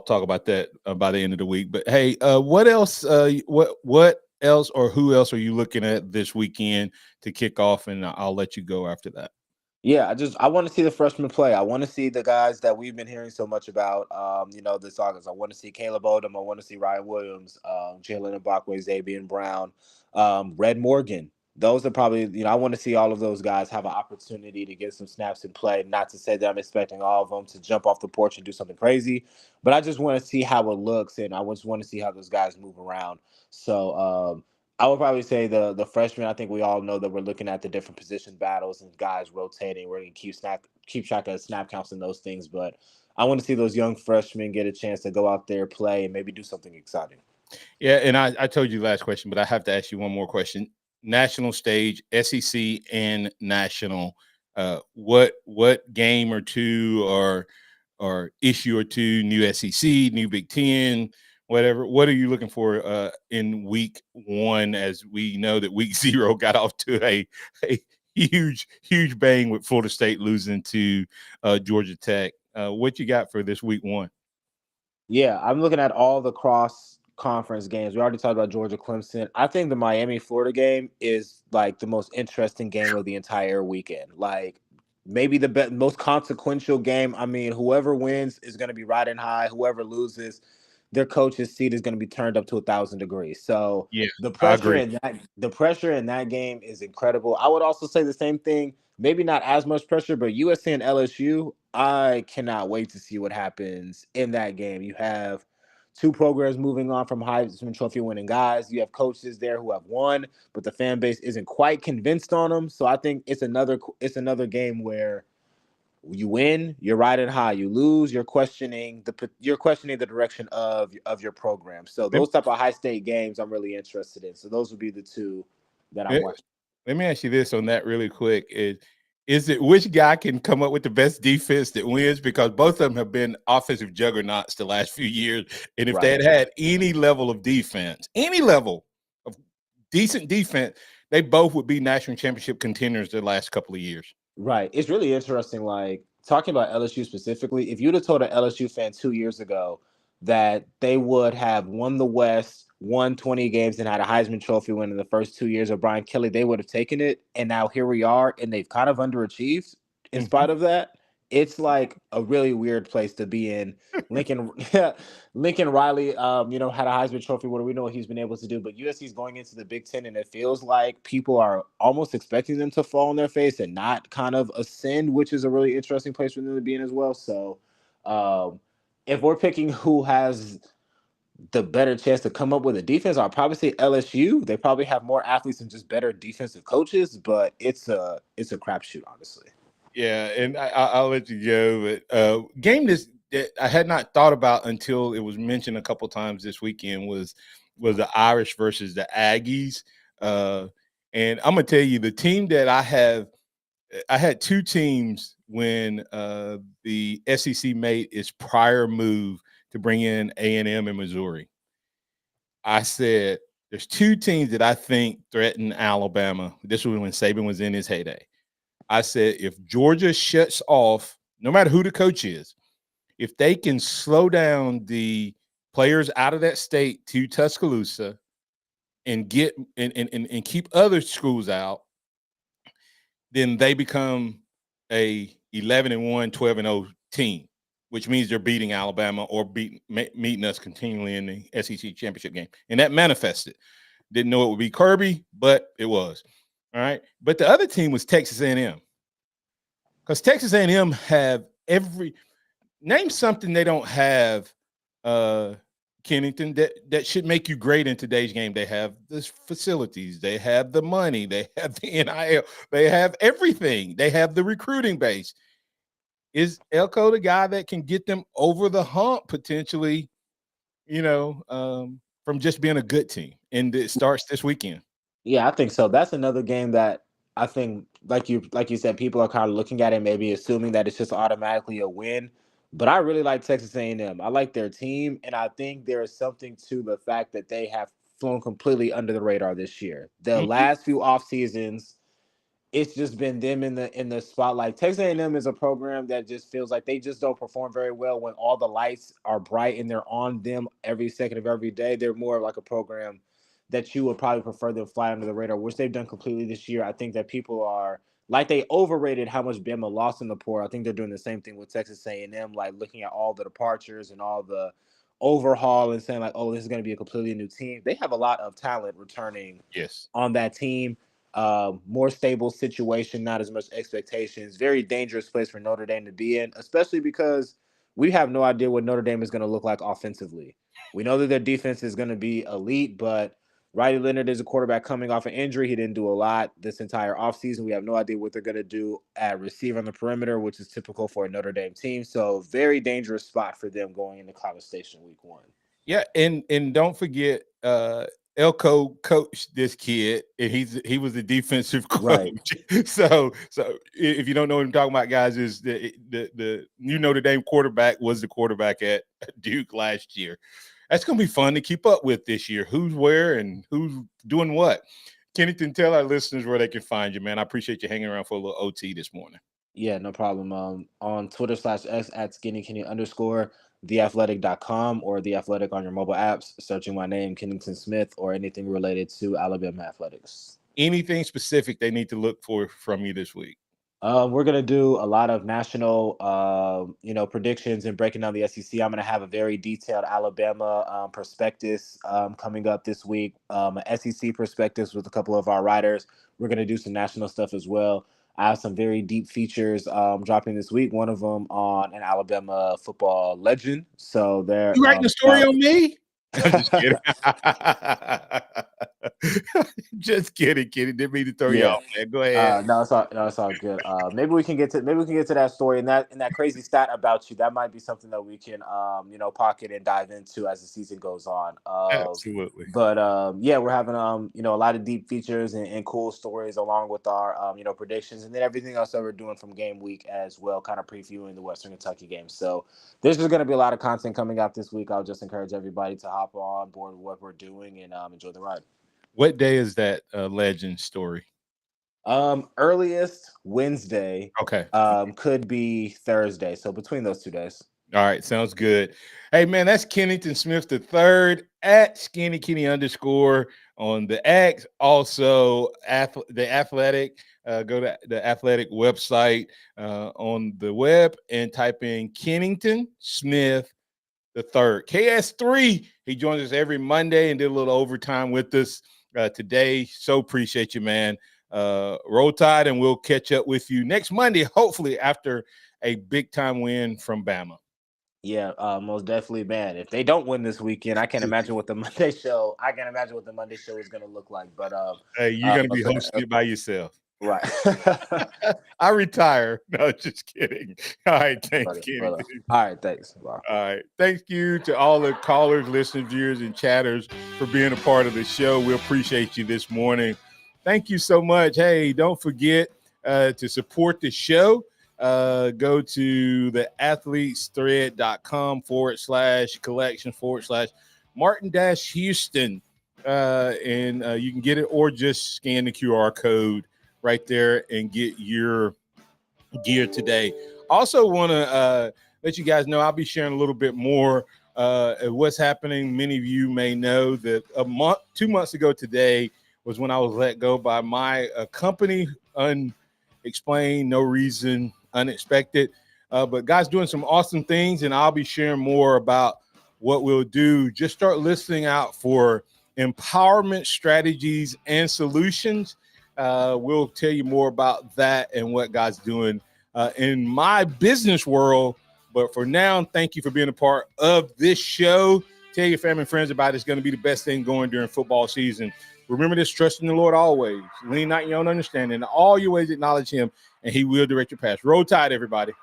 talk about that by the end of the week. But hey, what else? What else or who else are you looking at this weekend to kick off? And I'll let you go after that. Yeah, I want to see the freshmen play. I want to see the guys that we've been hearing so much about, this August. I want to see Caleb Odom. I want to see Ryan Williams, Jalen Mbakwe, Xavier Brown, Red Morgan. Those are probably, I want to see all of those guys have an opportunity to get some snaps and play. Not to say that I'm expecting all of them to jump off the porch and do something crazy, but I just want to see how it looks, and I just want to see how those guys move around. So, I would probably say the freshmen. I think we all know that we're looking at the different position battles and guys rotating. We're going to keep track of snap counts and those things. But I want to see those young freshmen get a chance to go out there, play, and maybe do something exciting. Yeah, and I told you last question, but I have to ask you one more question. National stage, SEC and national. What game or two or issue or two, new SEC, new Big Ten, whatever. What are you looking for in week one, as we know that week 0 got off to a huge bang with Florida State losing to Georgia Tech? What you got for this week one? Yeah, I'm looking at all the cross-conference games. We already talked about Georgia Clemson. I think the Miami-Florida game is like the most interesting game of the entire weekend. Like, maybe the most consequential game. I mean, whoever wins is going to be riding high. Whoever loses, their coach's seat is going to be turned up to 1,000 degrees. So Yeah, the I pressure agree. in that game is incredible. I would also say the same thing. Maybe not as much pressure, but USC and LSU. I cannot wait to see what happens in that game. You have two programs moving on from Heisman Trophy winning guys. You have coaches there who have won, but the fan base isn't quite convinced on them. So I think it's another game where you win, you're riding high. You lose, you're questioning the direction of your program. So Let, those type of high state games, I'm really interested in. So those would be the two that I'm let- watching. let me ask you this on that really quick. Is it which guy can come up with the best defense that wins? Because both of them have been offensive juggernauts the last few years. And if they had any level of defense, any level of decent defense, they both would be national championship contenders the last couple of years. Right. It's really interesting, like talking about LSU specifically. If you'd have told an LSU fan 2 years ago that they would have won the West, won 20 games, and had a Heisman Trophy win in the first 2 years of Brian Kelly, they would have taken it. And now here we are, and they've kind of underachieved in spite of that. It's like a really weird place to be in. Lincoln Riley, had a Heisman Trophy. What do we know what he's been able to do? But USC is going into the Big Ten, and it feels like people are almost expecting them to fall on their face and not kind of ascend, which is a really interesting place for them to be in as well. So, if we're picking who has the better chance to come up with a defense, I'll probably say LSU. They probably have more athletes and just better defensive coaches, but it's a crapshoot, honestly. Yeah, and I'll let you go. But game that I had not thought about until it was mentioned a couple times this weekend was the Irish versus the Aggies. And I'm gonna tell you, the team that I had two teams when the SEC made its prior move to bring in A&M and Missouri. I said there's two teams that I think threaten Alabama. This was when Saban was in his heyday. I said, if Georgia shuts off, no matter who the coach is, if they can slow down the players out of that state to Tuscaloosa and get and keep other schools out, then they become a 11-1, 12-0 team, which means they're beating Alabama or meeting us continually in the SEC championship game. And that manifested. Didn't know it would be Kirby, but it was. All right. But the other team was Texas A&M. Because Texas A&M have name something they don't have, Kennington, that should make you great in today's game. They have the facilities, they have the money, they have the NIL, they have everything. They have the recruiting base. Is Elko the guy that can get them over the hump potentially, from just being a good team? And it starts this weekend. Yeah, I think so. That's another game that I think, like you said, people are kind of looking at it, maybe assuming that it's just automatically a win. But I really like Texas A&M. I like their team, and I think there is something to the fact that they have flown completely under the radar this year. The last few off seasons, it's just been them in the spotlight. Texas A&M is a program that just feels like they just don't perform very well when all the lights are bright and they're on them every second of every day. They're more of like a program that you would probably prefer them fly under the radar, which they've done completely this year. I think that people are like, they overrated how much Bama lost in the portal. I think they're doing the same thing with Texas A&M, like looking at all the departures and all the overhaul and saying like, oh, this is going to be a completely new team. They have a lot of talent returning on that team. More stable situation, not as much expectations. Very dangerous place for Notre Dame to be in, especially because we have no idea what Notre Dame is going to look like offensively. We know that their defense is going to be elite, but Riley Leonard is a quarterback coming off an injury. He didn't do a lot this entire offseason. We have no idea what they're going to do at receiver on the perimeter, which is typical for a Notre Dame team. So very dangerous spot for them going into College Station week 1. Yeah, and don't forget, Elko coached this kid, and he was the defensive coach. Right. So if you don't know what I'm talking about, guys, is the new Notre Dame quarterback was the quarterback at Duke last year. That's going to be fun to keep up with this year. Who's where and who's doing what. Kennington, tell our listeners where they can find you, man. I appreciate you hanging around for a little OT this morning. Yeah, no problem. On Twitter /X at @skinnykenny_, theathletic.com, or The Athletic on your mobile apps, searching my name, Kennington Smith, or anything related to Alabama athletics. Anything specific they need to look for from you this week? We're gonna do a lot of national, predictions and breaking down the SEC. I'm gonna have a very detailed Alabama prospectus coming up this week. An SEC prospectus with a couple of our writers. We're gonna do some national stuff as well. I have some very deep features dropping this week. One of them on an Alabama football legend. So there. You writing a story on me? I'm just kidding. Just kidding, kidding. Didn't mean to throw you off, man. Go ahead. No, it's all good. Maybe we can get to that story and that crazy stat about you. That might be something that we can pocket and dive into as the season goes on. Absolutely. But we're having a lot of deep features and cool stories along with our predictions and then everything else that we're doing from game week as well, kind of previewing the Western Kentucky game. So there's just going to be a lot of content coming out this week. I'll just encourage everybody to hop on board with what we're doing and enjoy the ride. What day is that legend story? Earliest Wednesday. Okay. Could be Thursday. So between those 2 days. All right, sounds good. Hey man, that's Kennington Smith III at Skinny Kenny _ on the X. Also, the Athletic. Go to the Athletic website on the web and type in Kennington Smith III. KS3. He joins us every Monday and did a little overtime with us today. So appreciate you, man. Roll Tide, and we'll catch up with you next Monday, hopefully after a big time win from Bama. Yeah, most definitely, man. If they don't win this weekend, I can't imagine what the Monday show. I can't imagine what the Monday show is going to look like. But hey, you're going to be hosting it by yourself, right? I retire. No, just kidding. All right, thanks, Kenny. All right, thanks. Bye. All right, thank you to all the callers, listeners, viewers, and chatters for being a part of the show. We appreciate you this morning. Thank you so much. Hey, don't forget to support the show. Go to the athletesthread.com/collection/Martin-Houston. And you can get it or just scan the QR code right there and get your gear today. Also want to let you guys know I'll be sharing a little bit more of what's happening. Many of you may know that 2 months ago today was when I was let go by my company, unexplained, no reason, unexpected. But God's doing some awesome things, and I'll be sharing more about what we'll do. Just start listening out for empowerment strategies and solutions. We'll tell you more about that and what God's doing in my business world. But for now, thank you for being a part of this show. Tell your family and friends about it. It's going to be the best thing going during football season. Remember this, trust in the Lord always. Lean not in your own understanding. In all your ways acknowledge him, and he will direct your path. Roll Tide, everybody.